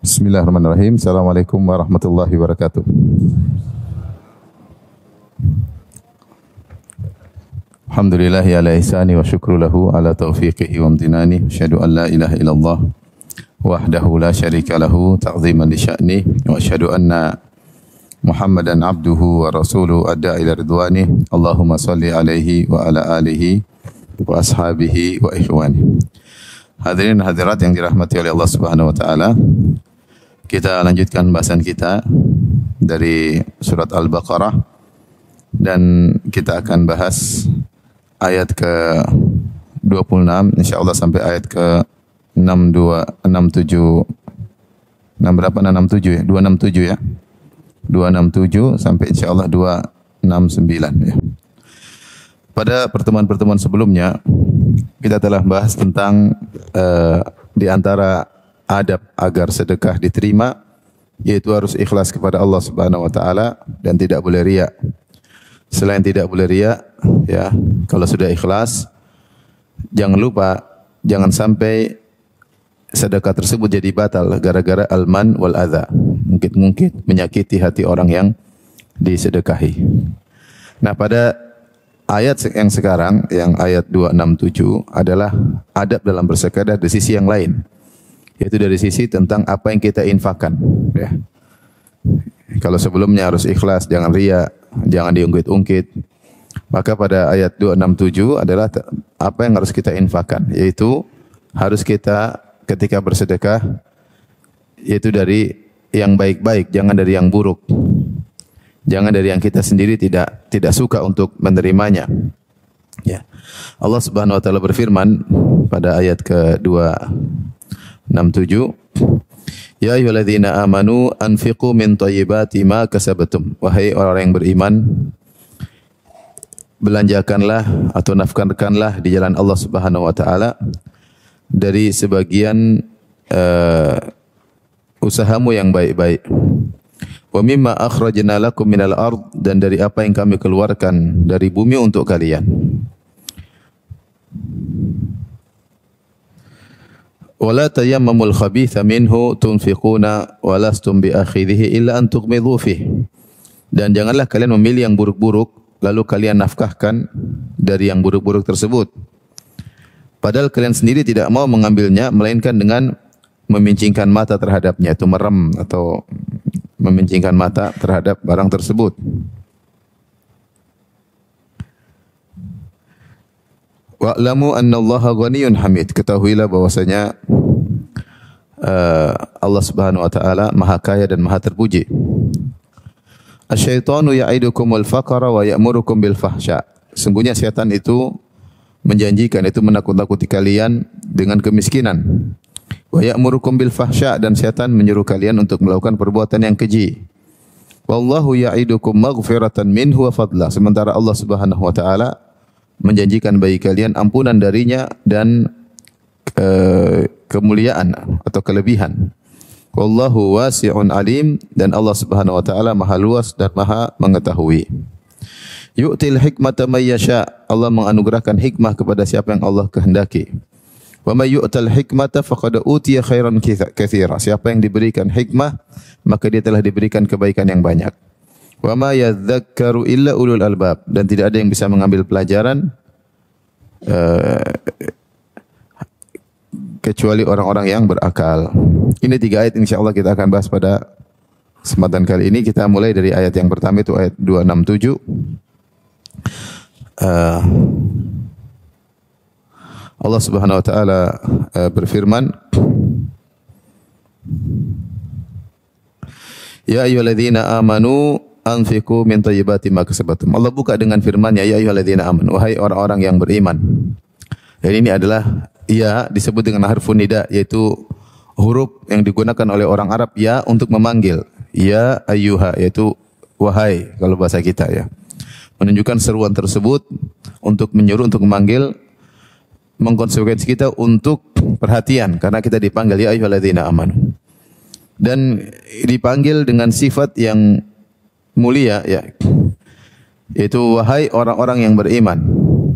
Bismillahirrahmanirrahim. Assalamualaikum warahmatullahi wabarakatuh. Alhamdulillahi ala ihsani wa syukru lahu ala taufiqihi wa amtinani. Asyhadu an la ilaha illallah wahdahu la syarika lahu ta'ziman li sya'ni wa asyhadu anna Muhammadan abduhu wa rasuluhu adda ila ridwani. Allahumma salli alaihi wa ala alihi wa ashabihi wa ikhwani. Hadirin hadirat yang dirahmati oleh Allah Subhanahu wa taala. Kita lanjutkan bahasan kita dari surat Al-Baqarah dan kita akan bahas ayat ke-26 insyaallah sampai ayat ke-67 267 ya. 267 sampai insyaallah 269 ya. Pada pertemuan-pertemuan sebelumnya kita telah bahas tentang di antara adab agar sedekah diterima, yaitu harus ikhlas kepada Allah Subhanahu wa taala dan tidak boleh riya. Selain tidak boleh riya, ya, kalau sudah ikhlas jangan lupa jangan sampai sedekah tersebut jadi batal gara-gara al-man wal adza. Mungkin menyakiti hati orang yang disedekahi. Nah, pada ayat yang sekarang yang ayat 267 adalah adab dalam bersedekah dari sisi yang lain. Yaitu dari sisi tentang apa yang kita infakkan, ya. Kalau sebelumnya harus ikhlas, jangan riya, jangan diungkit-ungkit. Maka pada ayat 267 adalah apa yang harus kita infakkan, yaitu harus kita ketika bersedekah yaitu dari yang baik-baik, jangan dari yang buruk. Jangan dari yang kita sendiri tidak suka untuk menerimanya. Ya. Allah Subhanahu wa taala berfirman pada ayat ke-267, Ya ayyuhalladzina amanu anfiqu min thayyibati ma kasabtum. Wahai orang yang beriman, belanjakanlah atau nafkahkanlah di jalan Allah Subhanahu wa taala dari sebagian usahamu yang baik-baik. Wa mimma akhrajna lakum minal ard, dan dari apa yang kami keluarkan dari bumi untuk kalian. Wala tayammamul khabitha minhu tunfiquna wa lastum bi akhidhihi illa an tughmidu fihi. Dan janganlah kalian memilih yang buruk-buruk lalu kalian nafkahkan dari yang buruk-buruk tersebut. Padahal kalian sendiri tidak mau mengambilnya melainkan dengan memincingkan mata terhadapnya, itu merem atau memincingkan mata terhadap barang tersebut. Wa'lamu annallaha ghaniyyun hamid. Ketahuilah bahwasanya Allah Subhanahu wa taala Maha Kaya dan Maha terpuji. Asyaitanu ya'idukumul faqra wa ya'murukum bil fahsya. Sungguhnya setan itu menjanjikan, itu menakut-nakuti kalian dengan kemiskinan. Wa ya'murukum bil fahsya, dan setan menyuruh kalian untuk melakukan perbuatan yang keji. Wallahu ya'idukum maghfiratan minhu wa fadla. Sementara Allah Subhanahu wa taala menjanjikan bagi kalian ampunan darinya dan kemuliaan atau kelebihan. Wallahu wasi'un alim, dan Allah Subhanahu wa taala Maha luas dan Maha mengetahui. Yu'til hikmata may yasha. Allah menganugerahkan hikmah kepada siapa yang Allah kehendaki. Wa may yu'tal hikmata faqad utiya khairan katsira. Siapa yang diberikan hikmah, maka dia telah diberikan kebaikan yang banyak. Wa ma yadzakkaru illa ulul albab, dan tidak ada yang bisa mengambil pelajaran kecuali orang-orang yang berakal. Ini 3 ayat insyaallah kita akan bahas pada kesempatan kali ini. Kita mulai dari ayat yang pertama, itu ayat 267. Allah Subhanahu wa taala berfirman, Ya ayyuhalladzina amanu anfiqu min thayyibati ma kasabtum. Allah buka dengan firman-Nya, ya ayyuhalladzina amanu, wahai orang-orang yang beriman. Dan ini adalah ya disebut dengan harfun nida, yaitu huruf yang digunakan oleh orang Arab ya untuk memanggil. Ya ayyuha, yaitu wahai kalau bahasa kita, ya. Menunjukkan seruan tersebut untuk menyuruh, untuk memanggil, mengkonsekuensi kita untuk perhatian karena kita dipanggil ya ayyuhalladzina amanu. Dan dipanggil dengan sifat yang mulia, ya, yaitu wahai orang-orang yang beriman.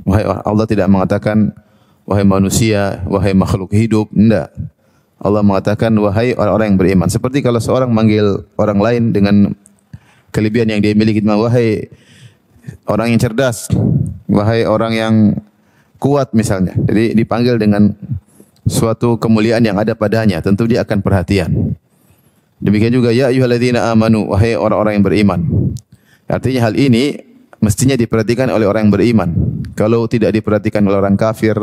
Wahai, Allah tidak mengatakan wahai manusia, wahai makhluk hidup, enggak. Allah mengatakan wahai orang-orang yang beriman. Seperti kalau seorang manggil orang lain dengan kelebihan yang dia miliki, wahai orang yang cerdas, wahai orang yang kuat misalnya. Jadi dipanggil dengan suatu kemuliaan yang ada padanya, tentu dia akan perhatian. Demikian juga ya ayyuhalladzina amanu, wahai orang-orang yang beriman. Artinya hal ini mestinya diperhatikan oleh orang yang beriman. Kalau tidak diperhatikan oleh orang kafir,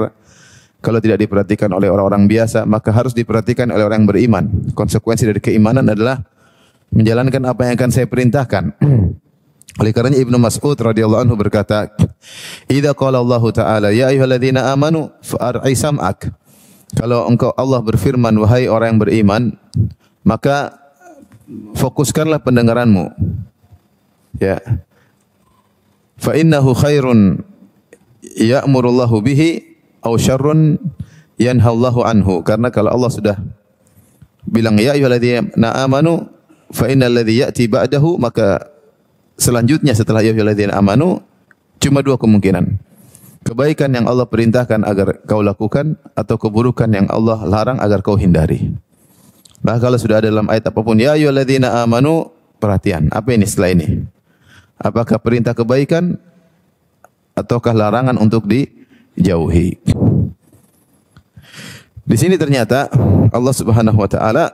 kalau tidak diperhatikan oleh orang-orang biasa, maka harus diperhatikan oleh orang yang beriman. Konsekuensi dari keimanan adalah menjalankan apa yang akan saya perintahkan. Oleh karenanya Ibnu Mas'ud radhiyallahu anhu berkata, "Idza qala Allah Ta'ala ya ayyuhalladzina amanu fa'ar'i sam'ak." Kalau engkau Allah berfirman wahai orang yang beriman, maka fokuskanlah pendengaranmu. Ya. Fa innahu khairun ya'murullahu bihi aw syarrun yanhallahu anhu. Karena kalau Allah sudah bilang ya ayyuhalladzina amanu fa innal ladzi ya'ti ba'dahu, maka selanjutnya setelah ya ayyuhalladzina amanu cuma dua kemungkinan. Kebaikan yang Allah perintahkan agar kau lakukan atau keburukan yang Allah larang agar kau hindari. Bah kalau sudah ada dalam ayat apapun ya ayyuhalladzina amanu, perhatian, apa ini setelah ini? Apakah perintah kebaikan ataukah larangan untuk dijauhi? Di sini ternyata Allah Subhanahu wa taala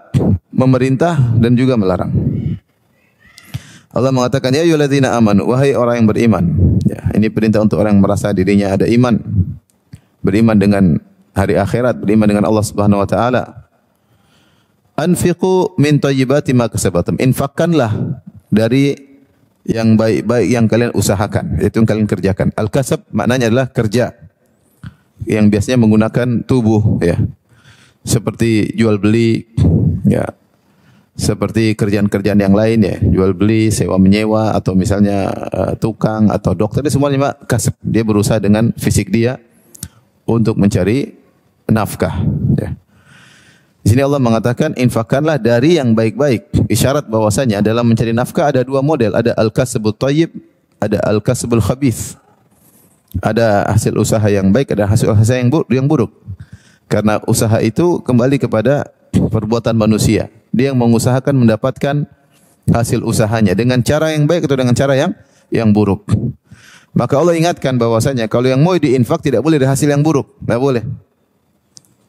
memerintah dan juga melarang. Allah mengatakan ya ayyuhalladzina amanu, wahai orang yang beriman. Ya, ini perintah untuk orang yang merasa dirinya ada iman. Beriman dengan hari akhirat, beriman dengan Allah Subhanahu wa taala. Anfiqu min thayyibati ma kasabatum. Infakkanlah dari yang baik-baik yang kalian usahakan, yaitu yang kalian kerjakan. Al-kasab maknanya adalah kerja yang biasanya menggunakan tubuh, ya. Seperti jual beli, ya. Seperti kerjaan-kerjaan yang lain, ya, jual beli, sewa menyewa, atau misalnya tukang atau dokter, ini semuanya kasab. Dia berusaha dengan fisik dia untuk mencari nafkah, ya. Di sini Allah mengatakan infakkanlah dari yang baik-baik. Isyarat bahwasanya dalam mencari nafkah ada dua model, ada al-kasbut thayyib, ada al-kasbul khabith. Ada hasil usaha yang baik, ada hasil usaha yang buruk. Karena usaha itu kembali kepada perbuatan manusia. Dia yang mengusahakan mendapatkan hasil usahanya dengan cara yang baik atau dengan cara yang buruk. Maka Allah ingatkan bahwasanya kalau yang mau diinfak tidak boleh dari hasil yang buruk, tidak boleh.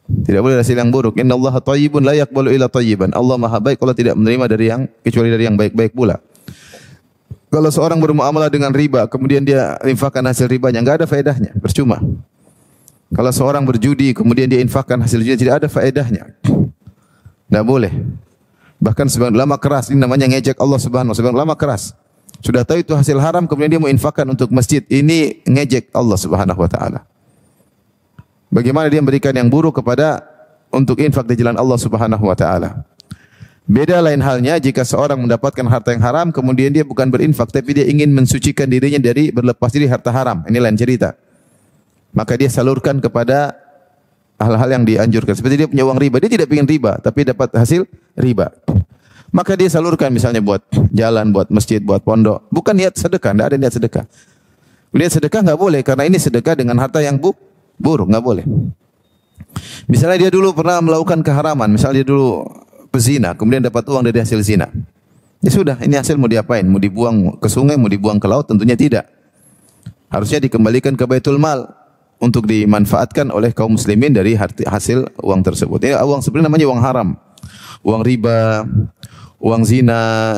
Tidak boleh hasil yang buruk. Innallaha thayyibun la yaqbalu illa thayyiban. Allah Maha baik, Allah tidak menerima dari yang kecuali dari yang baik-baik pula. Kalau seorang bermuamalah dengan riba, kemudian dia infakkan hasil ribanya, enggak ada faedahnya, percuma. Kalau seorang berjudi, kemudian dia infakkan hasil judinya, tidak ada faedahnya. Enggak boleh. Bahkan sebagian ulama keras, ini namanya ngejek Allah Subhanahu wa taala. Sebagian ulama keras. Sudah tahu itu hasil haram, kemudian dia mau infakkan untuk masjid. Ini ngejek Allah Subhanahu wa taala. Bagaimana dia memberikan yang buruk kepada untuk infak di jalan Allah Subhanahu wa taala. Beda lain halnya jika seorang mendapatkan harta yang haram kemudian dia bukan berinfak tapi dia ingin mensucikan dirinya dari berlepas diri harta haram. Ini lain cerita. Maka dia salurkan kepada hal-hal yang dianjurkan. Seperti dia punya uang riba, dia tidak ingin riba tapi dapat hasil riba. Maka dia salurkan misalnya buat jalan, buat masjid, buat pondok. Bukan niat sedekah, tidak ada niat sedekah. Niat sedekah enggak boleh karena ini sedekah dengan harta yang buruk, enggak boleh. Misalnya dia dulu pernah melakukan keharaman, misalnya dia dulu pezina, kemudian dapat uang dari hasil zina. Ya sudah, ini hasil mau diapain? Mau dibuang ke sungai, mau dibuang ke laut? Tentunya tidak. Harusnya dikembalikan ke Baitul Mal untuk dimanfaatkan oleh kaum muslimin dari hasil uang tersebut. Ini uang sebenarnya namanya uang haram. Uang riba, uang zina,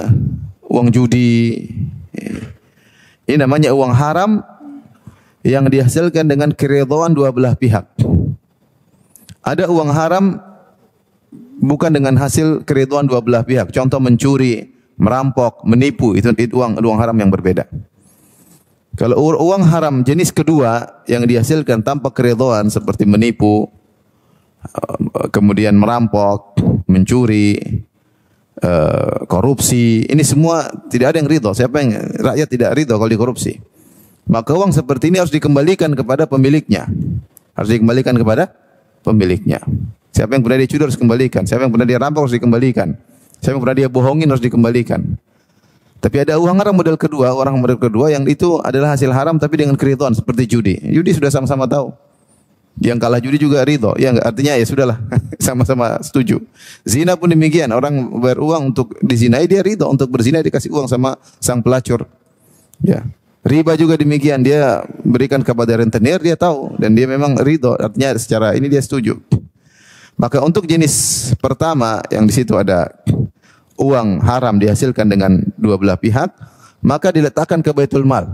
uang judi. Ini namanya uang haram yang dihasilkan dengan keridhaan dua belah pihak. Ada uang haram bukan dengan hasil keridhaan dua belah pihak. Contoh mencuri, merampok, menipu, itu uang haram yang berbeda. Kalau uang haram jenis kedua yang dihasilkan tanpa keridhaan seperti menipu, kemudian merampok, mencuri, korupsi, ini semua tidak ada yang ridho. Siapa yang rakyat tidak ridho kalau dikorupsi? Maka uang seperti ini harus dikembalikan kepada pemiliknya. Harus dikembalikan kepada pemiliknya. Siapa yang pernah dia curi harus dikembalikan. Siapa yang pernah dia rampok harus dikembalikan. Siapa yang pernah dia bohongin harus dikembalikan. Tapi ada uang haram model kedua, yang itu adalah hasil haram tapi dengan keridhaan seperti judi. Judi sudah sama-sama tahu. Yang kalah judi juga ridho. Ya artinya ya sudahlah, sama-sama setuju. Zina pun demikian, orang bayar uang untuk dizinai dia ridho, untuk berzina dikasih uang sama sang pelacur. Ya. Riba juga demikian, dia berikan kepada rentenir dia tahu dan dia memang ridho, artinya secara ini dia setuju. Maka untuk jenis pertama yang di situ ada uang haram dihasilkan dengan dua belah pihak, maka diletakkan ke baitul mal.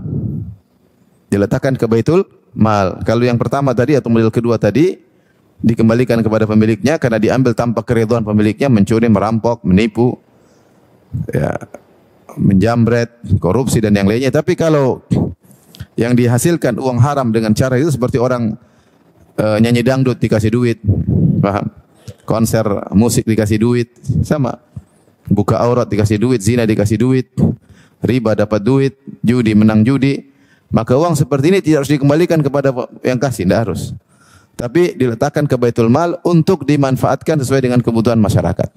Diletakkan ke baitul mal. Kalau yang pertama tadi atau model kedua tadi dikembalikan kepada pemiliknya karena diambil tanpa keridhaan pemiliknya, mencuri, merampok, menipu, ya, menjamret, korupsi dan yang lainnya. Tapi kalau yang dihasilkan uang haram dengan cara itu seperti orang nyanyi dangdut dikasih duit, paham? Konser musik dikasih duit, sama. Buka aurat dikasih duit, zina dikasih duit, riba dapat duit, judi menang judi. Maka uang seperti ini tidak harus dikembalikan kepada yang kasih, tidak harus. Tapi diletakkan ke baitul mal untuk dimanfaatkan sesuai dengan kebutuhan masyarakat.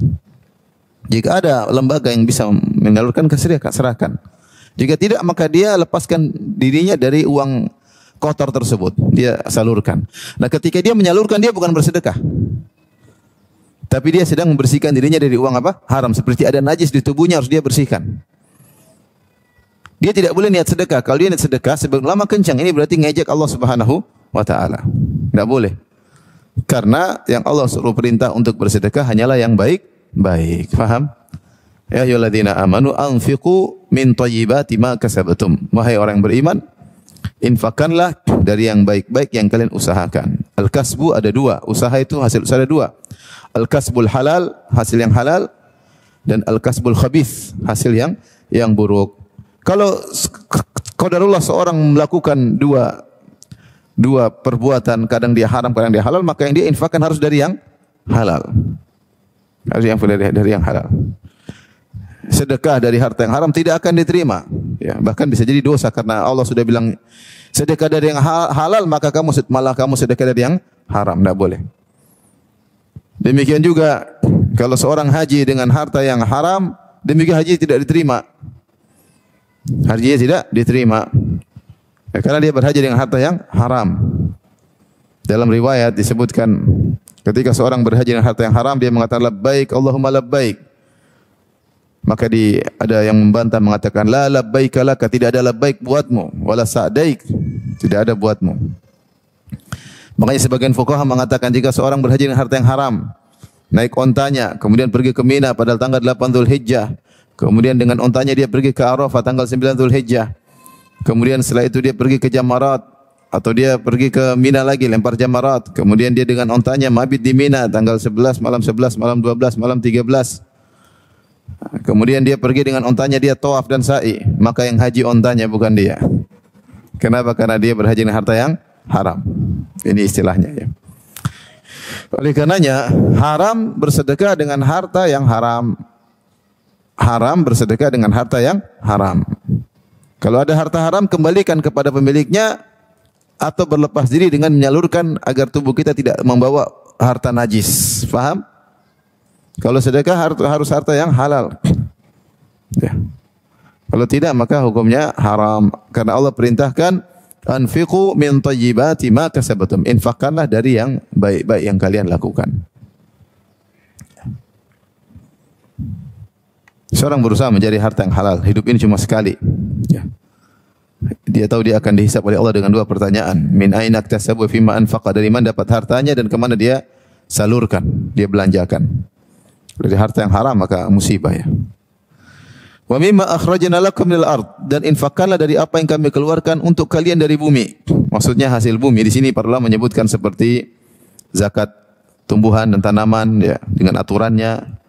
Jika ada lembaga yang bisa menyalurkan, serahkan. Jika tidak, maka dia lepaskan dirinya dari uang kotor tersebut. Dia salurkan. Nah, ketika dia menyalurkan, dia bukan bersedekah. Tapi dia sedang membersihkan dirinya dari uang apa? Haram. Seperti ada najis di tubuhnya harus dia bersihkan. Dia tidak boleh niat sedekah. Kalau dia niat sedekah, sebelum lama kencang, ini berarti ngejek Allah Subhanahu wa taala. Tidak boleh. Karena yang Allah suruh perintah untuk bersedekah hanyalah yang baik. Faham? Ya ayyuhalladzina amanu anfiqu min thayyibati ma kasabtum. Wahai orang yang beriman, infakkanlah dari yang baik-baik yang kalian usahakan. Al-kasbu ada dua. Usaha itu hasil usaha ada dua. Al-kasbul halal, hasil yang halal, dan al-kasbul khabith, hasil yang buruk. Kalau qadarullah seorang melakukan dua perbuatan, kadang dia haram, kadang dia halal, maka yang dia infakkan harus dari yang halal. Harus dari yang halal. Sedekah dari harta yang haram tidak akan diterima. Ya, bahkan bisa jadi dosa karena Allah sudah bilang sedekah dari yang halal, maka kamu sedekah dari yang haram, tidak boleh. Demikian juga kalau seorang haji dengan harta yang haram, demikian haji tidak diterima. Hajinya tidak diterima. Ya, karena dia berhaji dengan harta yang haram. Dalam riwayat disebutkan ketika seorang berhaji dengan harta yang haram, dia mengatakan labbaik Allahumma labbaik. Maka ada yang membantah mengatakan la labbaika laka, tidak ada labbaik buatmu, wala sa'daik, tidak ada buatmu. Makanya sebagian fuqaha mengatakan jika seorang berhaji dengan harta yang haram, naik ontanya, kemudian pergi ke Mina pada tanggal 8 Dzulhijjah, kemudian dengan ontanya dia pergi ke Arafah tanggal 9 Dzulhijjah, kemudian setelah itu dia pergi ke Jamarat, atau dia pergi ke Mina lagi lempar jamarat, kemudian dia dengan ontanya mabit di Mina tanggal 11, malam 12, malam 13. Kemudian dia pergi dengan ontanya, dia tawaf dan sa'i, maka yang haji ontanya bukan dia. Kenapa? Karena dia berhaji dengan harta yang haram. Ini istilahnya ya. Oleh karenanya haram bersedekah dengan harta yang haram. Haram bersedekah dengan harta yang haram. Kalau ada harta haram, kembalikan kepada pemiliknya atau berlepas diri dengan menyalurkan agar tubuh kita tidak membawa harta najis. Faham? Kalau sedekah harus harta yang halal. Ya. Kalau tidak, maka hukumnya haram. Karena Allah perintahkan anfiqu min thayyibati ma kasabtum. Infakkanlah dari yang baik-baik yang kalian lakukan. Seorang berusaha mencari harta yang halal. Hidup ini cuma sekali. Ya. Dia tahu dia akan dihisab oleh Allah dengan dua pertanyaan. Min aina iktasabu fima anfaqa, dari mana dapat hartanya dan kemana dia salurkan, dia belanjakan. Dari harta yang haram maka musibah ya. Wa mimma akhrajna lakum minal ard, dan infakkanlah dari apa yang kami keluarkan untuk kalian dari bumi. Maksudnya hasil bumi. Di sini para ulama menyebutkan seperti zakat tumbuhan dan tanaman ya dengan aturannya.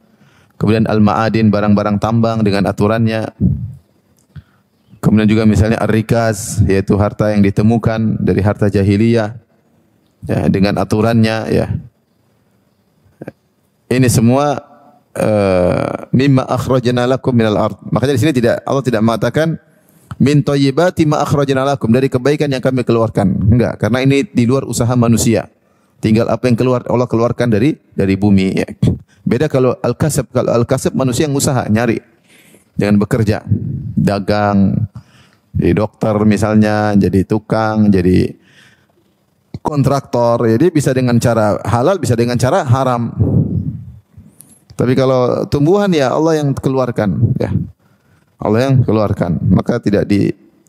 Kemudian al-ma'adin, barang-barang tambang dengan aturannya. Kemudian juga misalnya ar-rikaz, yaitu harta yang ditemukan dari harta jahiliyah ya dengan aturannya ya. Ini semua mimma akhrajna lakum minal ard. Makanya di sini Allah tidak mengatakan min thayyibati ma akhrajna lakum, dari kebaikan yang kami keluarkan. Enggak, karena ini di luar usaha manusia. Tinggal apa yang Allah keluarkan dari bumi ya. Beda kalau al-kasab. Kalau al-kasab manusia yang usaha, nyari dengan bekerja, dagang, jadi dokter misalnya, jadi tukang, jadi kontraktor, jadi bisa dengan cara halal, bisa dengan cara haram. Tapi kalau tumbuhan ya Allah yang keluarkan, ya. Allah yang keluarkan, maka tidak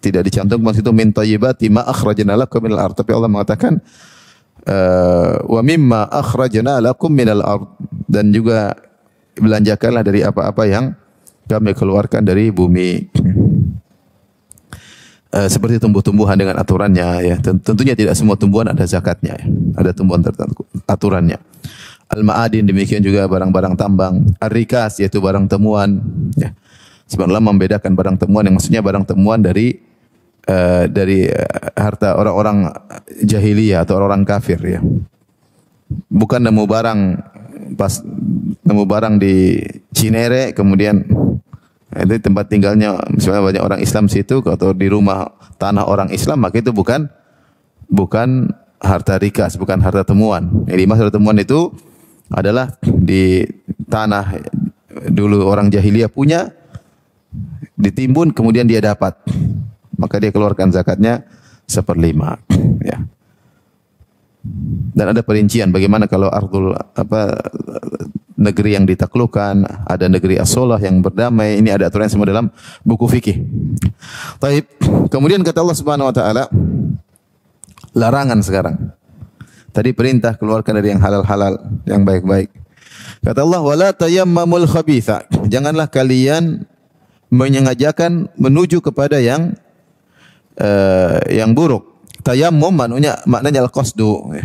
dicantumkan situ min thayyibati ma akhrajna lakum minal ard. Tapi Allah mengatakan wa mimma akhrajna lakum minal ard, dan juga belanjakanlah dari apa-apa yang kami keluarkan dari bumi. Seperti tumbuh-tumbuhan dengan aturannya, ya. Tentunya tidak semua tumbuhan ada zakatnya, ya. Ada tumbuhan tertentu aturannya. Al-ma'adin, demikian juga barang-barang tambang. Ar-rikas, yaitu barang temuan, ya. Sebenarnya membedakan barang temuan yang maksudnya barang temuan dari harta orang-orang jahiliyah atau orang kafir, ya. Bukan nemu barang di Cinere kemudian itu tempat tinggalnya misalnya banyak orang Islam situ, atau di rumah tanah orang Islam, maka itu bukan harta rikas, bukan harta temuan. Yang dimaksud temuan itu adalah di tanah dulu orang jahiliyah punya, ditimbun kemudian dia dapat, maka dia keluarkan zakatnya 1/5, ya. Dan ada perincian bagaimana kalau negeri yang ditaklukkan, ada negeri as-solah yang berdamai. Ini ada aturan semua dalam buku fikih. Taib. Kemudian kata Allah Subhanahu wa taala, larangan sekarang. Tadi perintah keluarkan dari yang halal-halal, yang baik-baik. Kata Allah, wala tayammamul khabitha. Janganlah kalian menyengajakan menuju kepada yang buruk. Tayammum maknanya al-qasdu.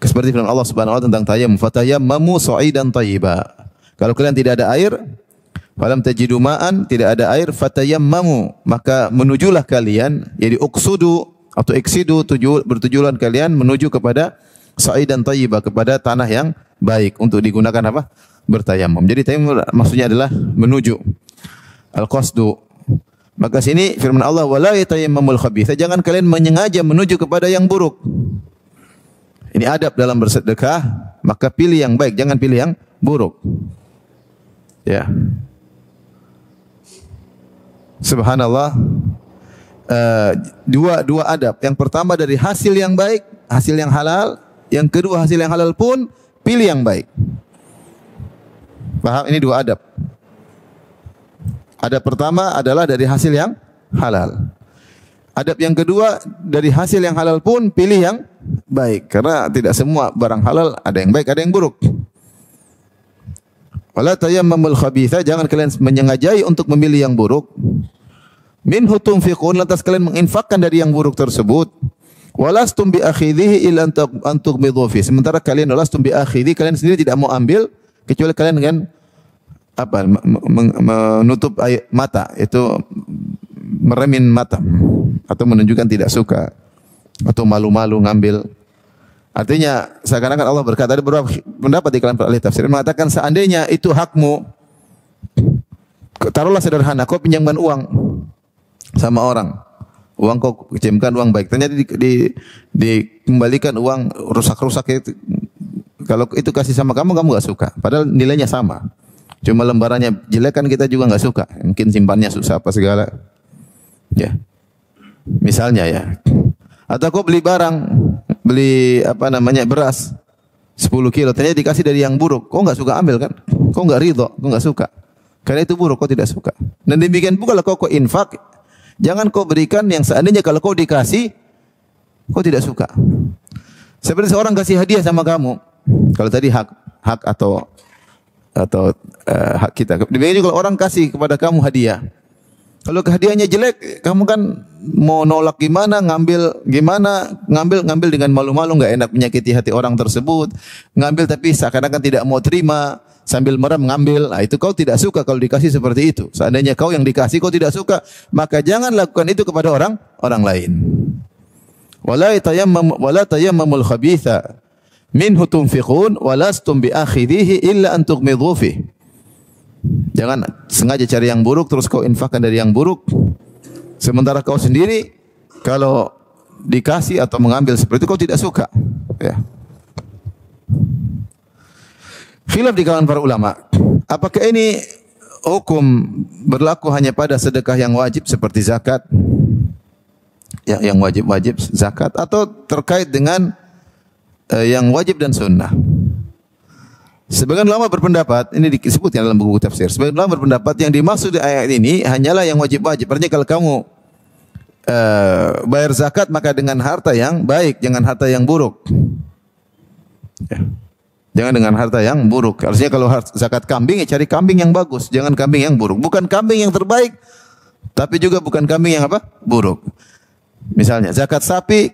Seperti firman Allah Subhanahu wa taala tentang tayammum, fatayammamu sa'idan thayyiba. Kalau kalian tidak ada air, falam tajidu ma'an, tidak ada air, fatayammamu, maka menujulah kalian, jadi uqsudu atau iksidu, bertujuan kalian menuju kepada sa'idan thayyiba, kepada tanah yang baik untuk digunakan apa? Bertayammum. Jadi tayammum maksudnya adalah menuju. Al-qasdu. Maka sini firman Allah, wala yatayammamul khabitha, jangan kalian menyengaja menuju kepada yang buruk. Ini adab dalam bersedekah, maka pilih yang baik, jangan pilih yang buruk. Ya. Subhanallah. Dua adab. Yang pertama dari hasil yang baik, hasil yang halal. Yang kedua hasil yang halal pun pilih yang baik. Paham? Ini dua adab. Adab pertama adalah dari hasil yang halal. Adab yang kedua, dari hasil yang halal pun pilih yang baik. Karena tidak semua barang halal ada yang baik, ada yang buruk. Wala tayammamul khabitha, jangan kalian menyengajai untuk memilih yang buruk. Minhu tunfiqun, lantas kalian menginfakkan dari yang buruk tersebut. Walastum bi akhidhihi illa an tughmidu fi. Sementara kalian walastum bi akhidhi, kalian sendiri tidak mau ambil kecuali kalian dengan menutup air mata, itu meremin mata atau menunjukkan tidak suka atau malu-malu ngambil. Artinya seakan-akan Allah berkata, ada beberapa pendapat di kalangan para ahli tafsir mengatakan seandainya itu hakmu, taruhlah sederhana, kau pinjamkan uang sama orang, uang kau pinjamkan uang baik, ternyata dikembalikan uang rusak-rusak itu. Kalau itu kasih sama kamu enggak suka, padahal nilainya sama. Cuma lembarannya jelek kan kita juga enggak suka. Mungkin simpannya susah apa segala. Ya. Misalnya ya. Atau kau beli barang, beras 10 kilo, ternyata dikasih dari yang buruk. Kau enggak suka ambil kan? Kau enggak ridho, kau enggak suka. Karena itu buruk, kau tidak suka. Dan demikian pula kalau kau infak, jangan kau berikan yang seandainya kalau kau dikasih, kau tidak suka. Seperti seorang kasih hadiah sama kamu. Kalau tadi hak atau hak kita. Demikian juga kalau orang kasih kepada kamu hadiah. Kalau hadiahnya jelek, kamu kan mau nolak gimana, ngambil dengan malu-malu, enggak enak, menyakiti hati orang tersebut. Ngambil tapi seakan-akan tidak mau terima, sambil merem ngambil. Nah, itu kau tidak suka kalau dikasih seperti itu. Seandainya kau yang dikasih kau tidak suka, maka jangan lakukan itu kepada orang lain. Wala tayammamul khabitha minhu tunfiqun walastum bi akhidhihi illa an tughmidhu fi. Jangan sengaja cari yang buruk terus kau infakkan dari yang buruk. Sementara kau sendiri kalau dikasih atau mengambil seperti itu kau tidak suka. Ya. Khilaf di kalangan para ulama. Apakah ini hukum berlaku hanya pada sedekah yang wajib seperti zakat? yang wajib-wajib zakat atau terkait dengan yang wajib dan sunnah. Sebagian ulama berpendapat, ini disebutkan dalam buku tafsir, sebagian ulama berpendapat yang dimaksud di ayat ini hanyalah yang wajib-wajib. Artinya kalau kamu bayar zakat maka dengan harta yang baik, jangan harta yang buruk. Ya. Jangan dengan harta yang buruk. Artinya kalau zakat kambing, ya cari kambing yang bagus, jangan kambing yang buruk. Bukan kambing yang terbaik, tapi juga bukan kambing yang apa? Buruk. Misalnya zakat sapi,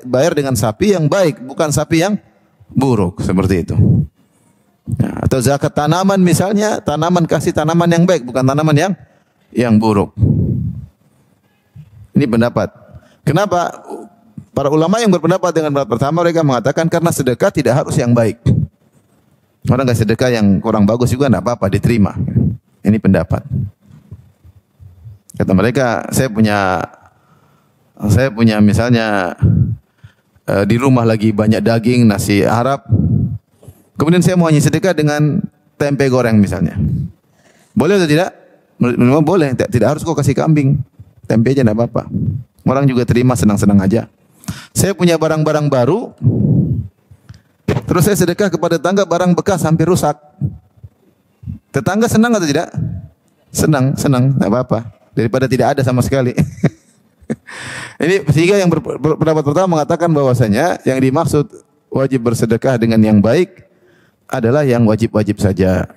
bayar dengan sapi yang baik, bukan sapi yang buruk, seperti itu. Nah, atau zakat tanaman misalnya, kasih tanaman yang baik, bukan tanaman yang buruk. Ini pendapat. Kenapa? Para ulama yang berpendapat dengan pendapat pertama, mereka mengatakan karena sedekah tidak harus yang baik. Orang nggak sedekah yang kurang bagus juga tidak apa-apa, diterima. Ini pendapat. Kata mereka, saya punya misalnya di rumah lagi banyak daging, nasi Arab. Kemudian saya mau hanya sedekah dengan tempe goreng misalnya. Boleh atau tidak? Memang boleh, tidak harus kau kasih kambing. Tempe aja tidak apa-apa. Orang juga terima senang-senang aja. Saya punya barang-barang baru, terus saya sedekah kepada tetangga barang bekas hampir rusak. Tetangga senang atau tidak? Senang, tidak apa-apa. Daripada tidak ada sama sekali. Ini sehingga yang pendapat pertama mengatakan bahwasanya yang dimaksud wajib bersedekah dengan yang baik adalah yang wajib-wajib saja.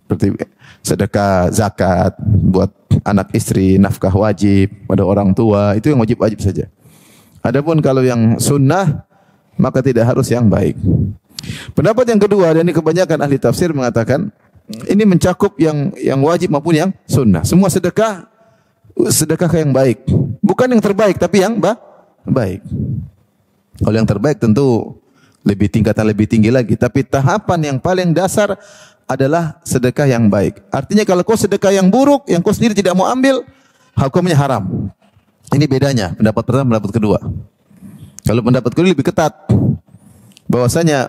Seperti sedekah, zakat, buat anak istri, nafkah wajib pada orang tua, itu yang wajib-wajib saja. Adapun kalau yang sunnah, maka tidak harus yang baik. Pendapat yang kedua, dan ini kebanyakan ahli tafsir mengatakan, ini mencakup yang wajib maupun yang sunnah. Semua sedekah yang baik. Bukan yang terbaik, tapi yang baik. Kalau yang terbaik tentu tingkatan lebih tinggi lagi. Tapi tahapan yang paling dasar adalah sedekah yang baik. Artinya kalau kau sedekah yang buruk, yang kau sendiri tidak mau ambil, hukumnya haram. Ini bedanya pendapat pertama, pendapat kedua. Kalau pendapat kedua lebih ketat, bahwasanya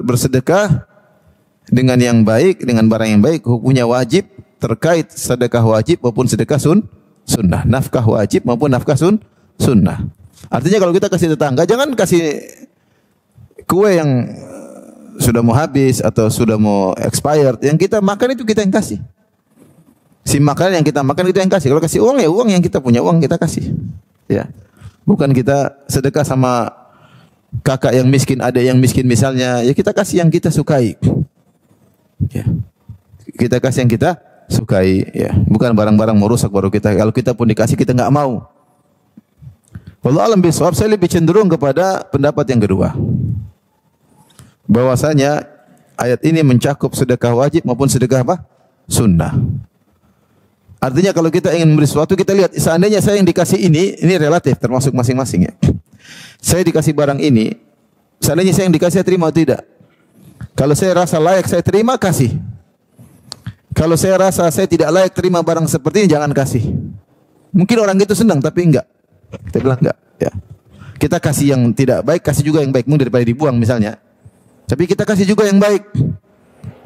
bersedekah dengan yang baik, dengan barang yang baik, hukumnya wajib terkait sedekah wajib maupun sedekah sunnah, nafkah wajib maupun nafkah sunnah. Artinya kalau kita kasih tetangga, jangan kasih kue yang sudah mau habis atau sudah mau expired. Yang kita makan itu kita yang kasih. Si makanan yang kita makan itu yang kasih. Kalau kasih uang, ya uang yang kita punya, uang kita kasih. Ya. Bukan kita sedekah sama kakak yang miskin, adik yang miskin misalnya, ya kita kasih yang kita sukai. Ya. Kita kasih yang kita sukai, ya. Bukan barang-barang merusak baru kita. Kalau kita pun dikasih, kita enggak mau. Wallahu a'lam bishawab, saya lebih cenderung kepada pendapat yang kedua. Bahwasanya ayat ini mencakup sedekah wajib maupun sedekah apa? Sunnah. Artinya kalau kita ingin memberi sesuatu, kita lihat seandainya saya yang dikasih ini relatif termasuk masing-masing ya. Saya dikasih barang ini, seandainya saya yang dikasih, saya terima atau tidak? Kalau saya rasa layak, saya terima, kasih. Kalau saya rasa saya tidak layak terima barang seperti ini, jangan kasih. Mungkin orang itu senang, tapi enggak. Kita bilang enggak. Ya. Kita kasih yang tidak baik, kasih juga yang baik. Mungkin daripada dibuang misalnya. Tapi kita kasih juga yang baik.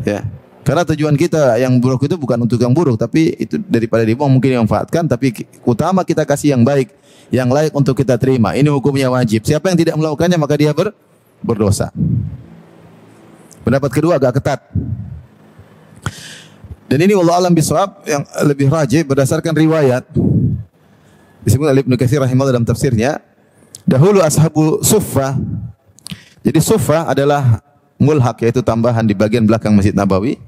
Ya. Karena tujuan kita yang buruk itu bukan untuk yang buruk, tapi itu daripada dibuang mungkin dimanfaatkan, tapi utama kita kasih yang baik, yang layak untuk kita terima. Ini hukumnya wajib. Siapa yang tidak melakukannya maka dia berdosa. Pendapat kedua agak ketat. Dan ini wallahu a'lam bishawab yang lebih rajih berdasarkan riwayat. Disebut oleh Ibnu Katsir rahimahullah dalam tafsirnya, dahulu ashabu suffah. Jadi suffah adalah mulhaq, yaitu tambahan di bagian belakang Masjid Nabawi.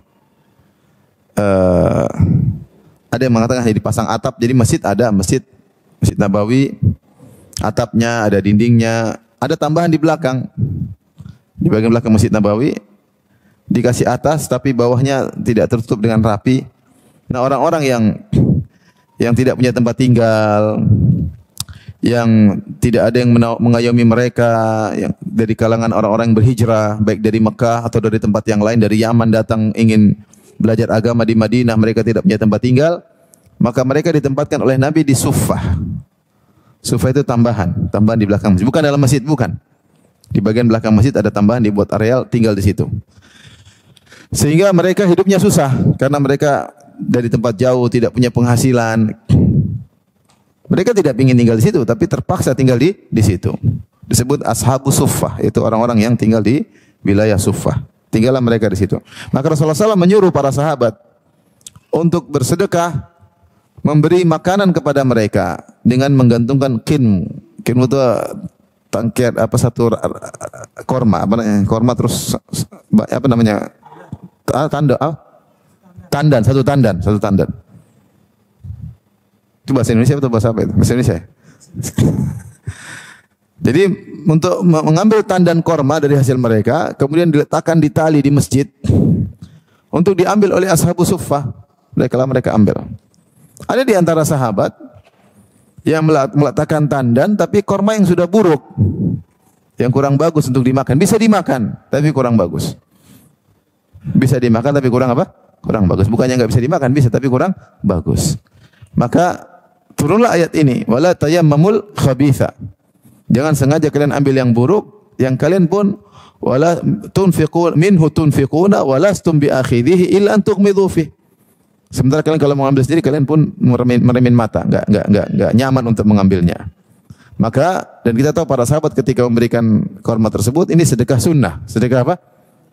Ada yang mengatakan hanya dipasang atap, jadi masjid Nabawi, atapnya ada, dindingnya ada, tambahan di belakang, di bagian belakang Masjid Nabawi dikasih atas, tapi bawahnya tidak tertutup dengan rapi. Nah, orang-orang yang tidak punya tempat tinggal, yang tidak ada yang mengayomi mereka, yang dari kalangan orang-orang yang berhijrah, baik dari Mekah atau dari tempat yang lain, dari Yaman datang ingin belajar agama di Madinah, mereka tidak punya tempat tinggal, maka mereka ditempatkan oleh Nabi di Suffah. Suffah itu tambahan di belakang masjid, bukan dalam masjid, bukan. Di bagian belakang masjid ada tambahan, dibuat areal tinggal di situ. Sehingga mereka hidupnya susah karena mereka dari tempat jauh, tidak punya penghasilan. Mereka tidak ingin tinggal di situ, tapi terpaksa tinggal di situ. Disebut ashabus suffah, itu orang-orang yang tinggal di wilayah suffah. Tinggallah mereka di situ. Maka Rasulullah SAW menyuruh para sahabat untuk bersedekah, memberi makanan kepada mereka dengan menggantungkan kin. Kin itu tangkiat apa satu korma, apa namanya? Korma terus apa namanya? Tandan, satu tandan. Itu bahasa Indonesia atau bahasa apa itu? Bahasa Indonesia. Jadi untuk mengambil tandan korma dari hasil mereka, kemudian diletakkan di tali di masjid untuk diambil oleh ashabus suffah. Mereka ambil. Ada di antara sahabat yang meletakkan tandan tapi korma yang sudah buruk, yang kurang bagus untuk dimakan. Bisa dimakan tapi kurang bagus. Bisa dimakan tapi kurang apa? Kurang bagus. Bukannya enggak bisa dimakan, bisa tapi kurang bagus. Maka turunlah ayat ini, wala tayammamul khabitha. Jangan sengaja kalian ambil yang buruk, yang kalian pun wala tunfiqun minhu tunfiquna walastum biakhidhihi illa an tughmidu fi. Sementara kalian kalau mengambil sendiri kalian pun meremin mata, enggak nyaman untuk mengambilnya. Maka dan kita tahu para sahabat ketika memberikan korma tersebut ini sedekah sunnah. Sedekah apa?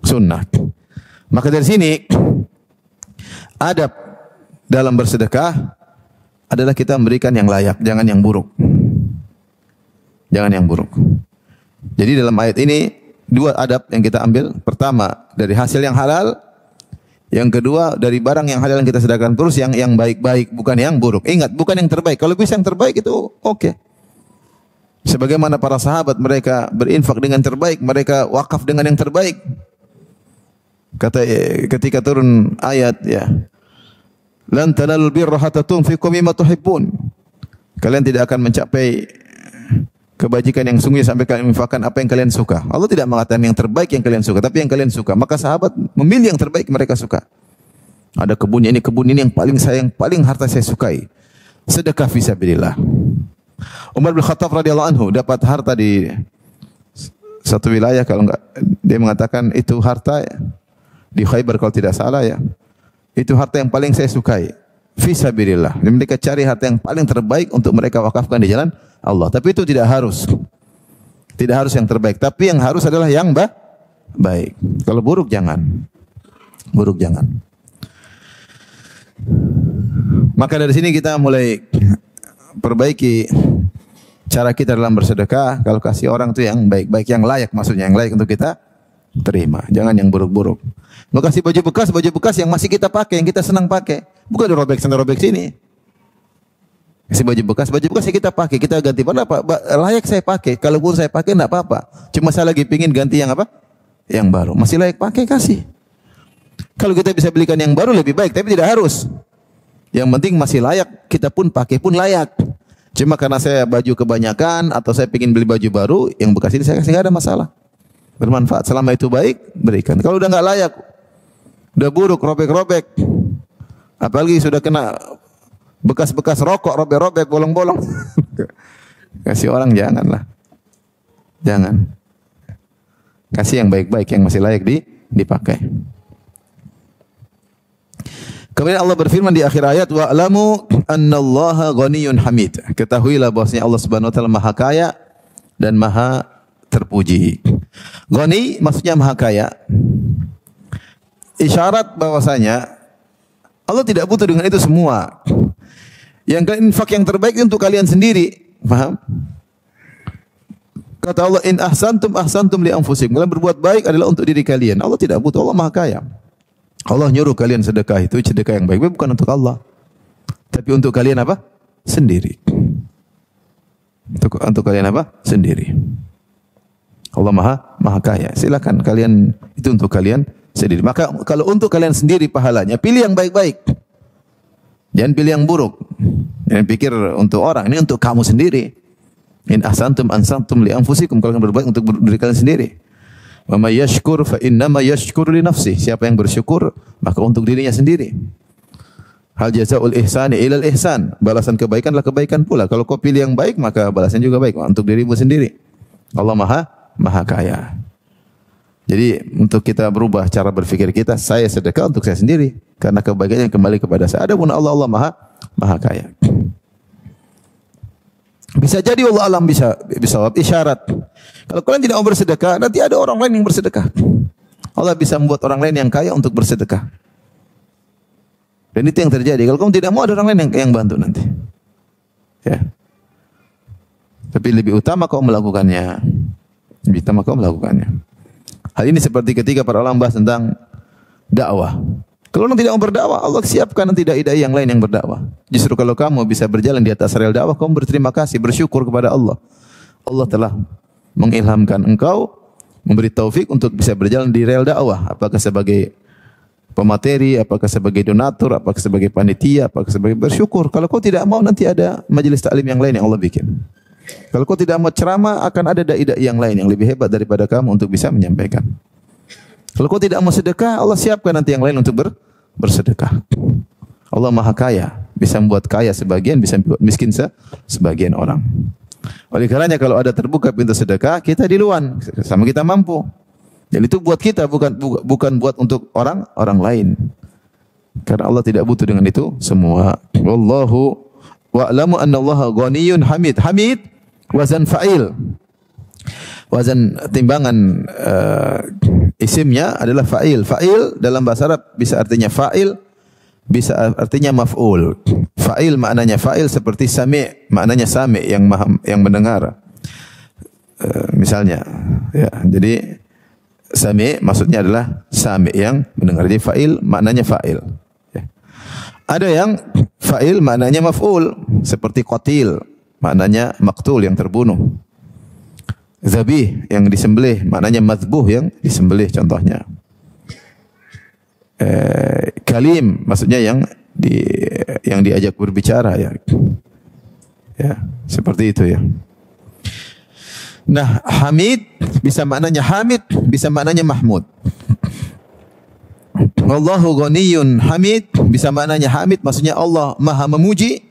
Sunnah. Maka dari sini adab dalam bersedekah adalah kita memberikan yang layak, jangan yang buruk. Jangan yang buruk. Jadi dalam ayat ini dua adab yang kita ambil. Pertama, dari hasil yang halal. Yang kedua, dari barang yang halal yang kita sedekahkan terus yang baik-baik, bukan yang buruk. Ingat, bukan yang terbaik. Kalau bisa yang terbaik itu oke. Sebagaimana para sahabat mereka berinfak dengan terbaik, mereka wakaf dengan yang terbaik. Kata ketika turun ayat ya, lan tanalul birra hatta tunfiqu mimma tuhibbun. Kalian tidak akan mencapai kebajikan yang sungguh sampai kalian menginfakkan apa yang kalian suka. Allah tidak mengatakan yang terbaik yang kalian suka, tapi yang kalian suka. Maka sahabat memilih yang terbaik mereka suka. Ada kebun ini yang paling sayang, paling harta saya sukai. Sedekah fisabilillah. Umar bin Khattab radhiyallahu anhu dapat harta di satu wilayah, kalau enggak dia mengatakan itu harta di Khaybar kalau tidak salah ya. Itu harta yang paling saya sukai. Fisabilillah. Dan mereka cari harta yang paling terbaik untuk mereka wakafkan di jalan Allah. Tapi itu tidak harus. Tidak harus yang terbaik, tapi yang harus adalah yang baik. Kalau buruk jangan. Buruk jangan. Maka dari sini kita mulai perbaiki cara kita dalam bersedekah. Kalau kasih orang itu yang baik-baik, yang layak, maksudnya yang layak untuk kita terima. Jangan yang buruk-buruk. Mau kasih baju bekas yang masih kita pakai, yang kita senang pakai. Bukan dirobek sana robek sini. Kasih baju bekas yang kita pakai, kita ganti pada apa? Layak saya pakai. Kalau pun saya pakai enggak apa-apa. Cuma saya lagi pingin ganti yang apa? Yang baru. Masih layak pakai, kasih. Kalau kita bisa belikan yang baru lebih baik, tapi tidak harus. Yang penting masih layak, kita pun pakai pun layak. Cuma karena saya baju kebanyakan atau saya pingin beli baju baru, yang bekas ini saya kasih enggak ada masalah. Bermanfaat. Selama itu baik, berikan. Kalau udah enggak layak, udah buruk, robek-robek, apalagi sudah kena bekas-bekas rokok, robek-robek, bolong-bolong, kasih orang janganlah. Jangan. Kasih yang baik-baik, yang masih layak dipakai. Kemudian Allah berfirman di akhir ayat, wa'lamu annallaha ghaniyyun hamid. Ketahuilah bahwasanya Allah Subhanahu wa taala Maha Kaya dan Maha terpuji. Ghani maksudnya Maha Kaya. Isyarat bahwasanya Allah tidak butuh dengan itu semua. Yang kalian infak yang terbaik untuk kalian sendiri. Paham? Kata Allah, in ahsantum li anfusikum. Kalian berbuat baik adalah untuk diri kalian. Allah tidak butuh, Allah Maha Kaya. Allah nyuruh kalian sedekah itu sedekah yang baik-baik bukan untuk Allah. Tapi untuk kalian apa? Sendiri. Untuk kalian apa? Sendiri. Allah Maha Kaya. Silakan kalian itu untuk kalian sendiri. Maka kalau untuk kalian sendiri pahalanya, pilih yang baik-baik. Jangan pilih yang buruk. Jangan pikir untuk orang, ini untuk kamu sendiri. In ahsantum li anfusikum. Kalau kalian berbaik untuk diri kalian sendiri. Wa may yashkur fa innama yashkuru li nafsihi. Siapa yang bersyukur maka untuk dirinya sendiri. Hal jazaa'ul ihsani ilal ihsan. Balasan kebaikanlah kebaikan pula. Kalau kau pilih yang baik maka balasan juga baik untuk dirimu sendiri. Allah Maha Kaya. Jadi untuk kita berubah cara berpikir kita, saya sedekah untuk saya sendiri karena kebaikannya kembali kepada saya. Adapun Allah Maha Kaya. Bisa jadi Allah alam bisa isyarat. Kalau kalian tidak mau bersedekah, nanti ada orang lain yang bersedekah. Allah bisa membuat orang lain yang kaya untuk bersedekah. Dan itu yang terjadi. Kalau kamu tidak mau, ada orang lain yang bantu nanti. Ya. Tapi lebih utama kau melakukannya. Lebih utama kau melakukannya. Hal ini seperti ketika para ulama bahas tentang dakwah. Kalau orang tidak mau berdakwah, Allah siapkan nanti dai-dai yang lain yang berdakwah. Justru kalau kamu bisa berjalan di atas rel dakwah, kamu berterima kasih, bersyukur kepada Allah. Allah telah mengilhamkan engkau, memberi taufik untuk bisa berjalan di rel dakwah. Apakah sebagai pemateri, apakah sebagai donatur, apakah sebagai panitia, apakah sebagai bersyukur. Kalau kau tidak mau, nanti ada majelis taklim yang lain yang Allah bikin. Kalau kau tidak mau ceramah, akan ada dai-dai yang lain yang lebih hebat daripada kamu untuk bisa menyampaikan. Kalau kau tidak mau sedekah, Allah siapkan nanti yang lain untuk bersedekah. Allah Maha Kaya, bisa membuat kaya sebagian, bisa membuat miskin sebagian orang. Oleh karenanya kalau ada terbuka pintu sedekah, kita diluan, sama kita mampu. Dan itu buat kita, bukan buat untuk orang lain. Karena Allah tidak butuh dengan itu semua. Wallahu wa'lamu anna Allah ghaniyun hamid. Hamid wazan fa'il. Wazan timbangan isimnya adalah fa'il. Fa'il dalam bahasa Arab bisa artinya fa'il, bisa artinya maf'ul. Fa'il maknanya fa'il seperti sami', maknanya sami' yang mendengar. Misalnya, ya, jadi sami' maksudnya adalah sami' yang mendengar. Jadi fa'il maknanya fa'il. Ya. Ada yang fa'il maknanya maf'ul seperti qatil, maknanya maktul yang terbunuh. Zabih yang disembelih, maknanya mazbuh yang disembelih contohnya. Kalim maksudnya yang diajak berbicara ya. Ya, seperti itu ya. Nah, hamid bisa maknanya hamid, bisa maknanya mahmud. Wallahu ghaniyun hamid bisa maknanya hamid, maksudnya Allah Maha memuji.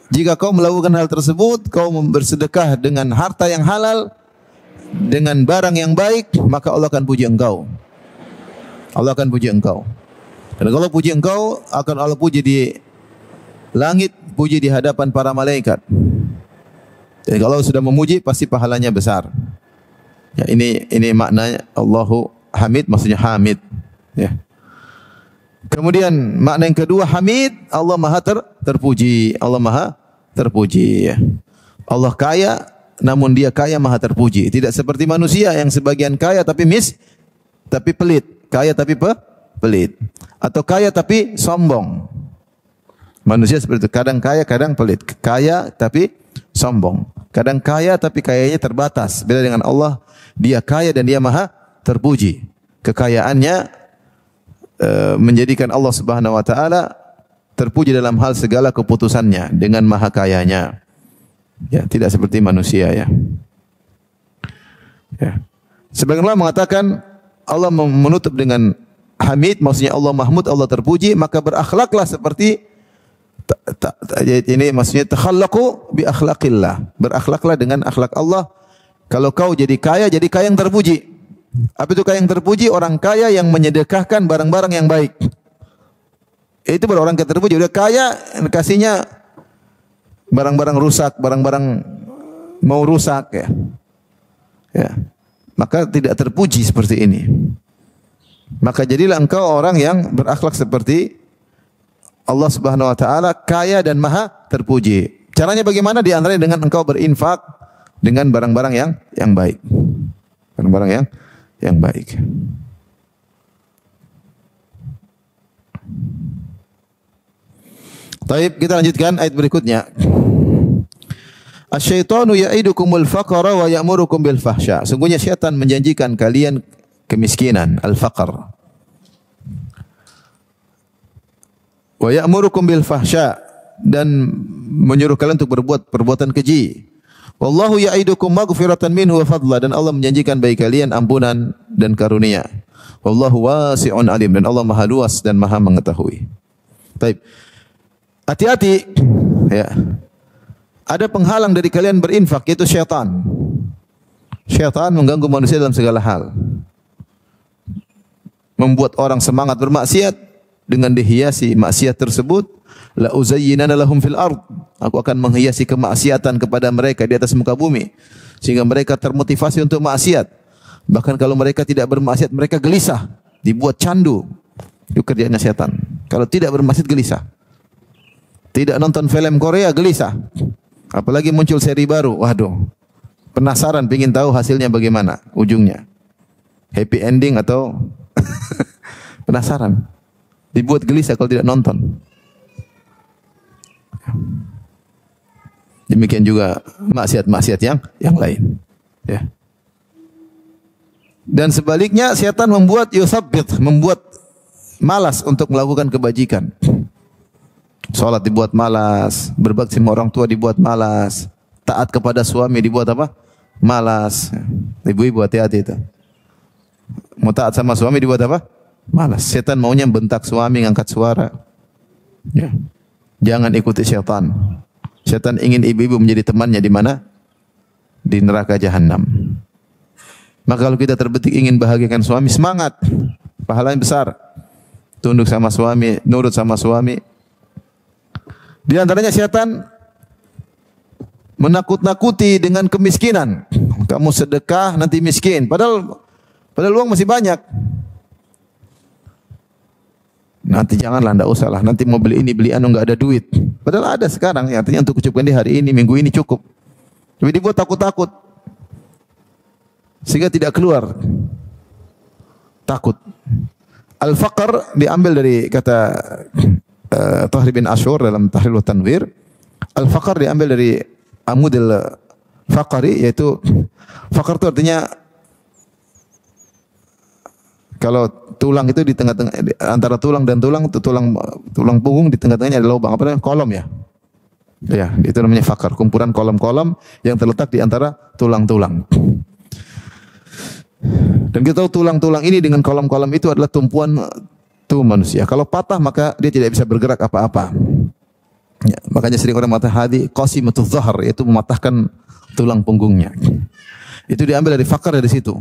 Jika kau melakukan hal tersebut, kau bersedekah dengan harta yang halal, dengan barang yang baik, maka Allah akan puji engkau. Allah akan puji engkau. Dan kalau puji engkau, akan Allah puji di langit, puji di hadapan para malaikat. Jadi kalau sudah memuji, pasti pahalanya besar. Ya, ini maknanya Allahu Hamid, maksudnya Hamid. Ya. Kemudian makna yang kedua Hamid, Allah Maha terpuji. Allah Maha terpuji. Ya. Allah kaya, namun Dia kaya Maha terpuji. Tidak seperti manusia yang sebagian kaya tapi pelit. Kaya tapi pelit. Atau kaya tapi sombong. Manusia seperti itu. Kadang kaya, kadang pelit. Kaya tapi sombong. Kadang kaya tapi kayanya terbatas. Beda dengan Allah, Dia kaya dan Dia Maha terpuji. Kekayaannya menjadikan Allah Subhanahu wa taala terpuji dalam hal segala keputusannya dengan maha kayanya. Ya, tidak seperti manusia ya. Ya. Sebagian ulama mengatakan Allah menutup dengan Hamid, maksudnya Allah Mahmud, Allah terpuji, maka berakhlaklah seperti ini maksudnya takhallaqu bi akhlaqillah. Berakhlaklah dengan akhlak Allah. Kalau kau jadi kaya yang terpuji. Apa itu kaya yang terpuji? Orang kaya yang menyedekahkan barang-barang yang baik. Itu baru orang kaya terpuji. Udah kaya, kasihnya barang-barang rusak, barang-barang mau rusak ya. Ya. Maka tidak terpuji seperti ini. Maka jadilah engkau orang yang berakhlak seperti Allah Subhanahu wa taala, kaya dan maha terpuji. Caranya bagaimana? Di antaranya dengan engkau berinfak dengan barang-barang yang baik. Barang-barang yang baik. Baik, kita lanjutkan ayat berikutnya. Asy-syaitanu ya'idukumul faqra wa ya'murukum bil fahsya. Sungguhnya syaitan menjanjikan kalian kemiskinan, al-faqr. Wa ya'murukum bil fahsya, dan menyuruh kalian untuk berbuat perbuatan keji. Wallahu ya'idukum maghfiratan minhu wa fadla, dan Allah menjanjikan bagi kalian ampunan dan karunia. Wallahu wasi'un alim, dan Allah Maha luas dan Maha mengetahui. Baik. Hati-hati ya. Ada penghalang dari kalian berinfak, yaitu syaitan. Syaitan mengganggu manusia dalam segala hal. Membuat orang semangat bermaksiat dengan dihiasi maksiat tersebut la uzayyinana lahum fil ard. Aku akan menghiasi kemaksiatan kepada mereka di atas muka bumi sehingga mereka termotivasi untuk maksiat. Bahkan kalau mereka tidak bermaksiat mereka gelisah, dibuat candu. Itu kerjanya setan. Kalau tidak bermaksiat gelisah. Tidak nonton film Korea gelisah. Apalagi muncul seri baru, waduh. Penasaran pengin tahu hasilnya bagaimana ujungnya. Happy ending atau penasaran. Dibuat gelisah kalau tidak nonton. Demikian juga maksiat-maksiat yang lain. Ya. Dan sebaliknya setan membuat yusabbit, membuat malas untuk melakukan kebajikan. Salat dibuat malas, berbakti sama orang tua dibuat malas, taat kepada suami dibuat apa? Malas. Ibu-ibu hati-hati itu. Mau taat sama suami dibuat apa? Malas. Setan maunya bentak suami, ngangkat suara. Ya. Jangan ikuti setan. Setan ingin ibu-ibu menjadi temannya di mana? Di neraka jahanam. Maka kalau kita terbetik ingin bahagiakan suami, semangat. Pahalanya besar. Tunduk sama suami, nurut sama suami. Di antaranya setan menakut-nakuti dengan kemiskinan. Kamu sedekah nanti miskin. Padahal uang masih banyak. Nanti janganlah, enggak usah lah. Nanti mau beli ini, beli anu, enggak ada duit. Padahal ada sekarang. Ya, artinya untuk cukupkan di hari ini, minggu ini cukup. Tapi dibuat takut-takut. Sehingga tidak keluar. Takut. Al-faqr diambil dari kata Tahrir bin Ashur dalam Tahrir wa Tanwir. Al-faqr diambil dari Amudil Faqari, yaitu faqr itu artinya kalau tulang itu di tengah-tengah antara tulang dan tulang punggung di tengah-tengahnya ada lubang, apa namanya? Kolom ya. Ya, itu namanya faqr, kumpulan kolom-kolom yang terletak di antara tulang-tulang. Dan kita tahu tulang-tulang ini dengan kolom-kolom itu adalah tumpuan tubuh manusia. Kalau patah maka dia tidak bisa bergerak apa-apa. Ya, makanya sering orang mengatakan hadi qasimatuz zahr, yaitu mematahkan tulang punggungnya. Itu diambil dari faqr dari situ.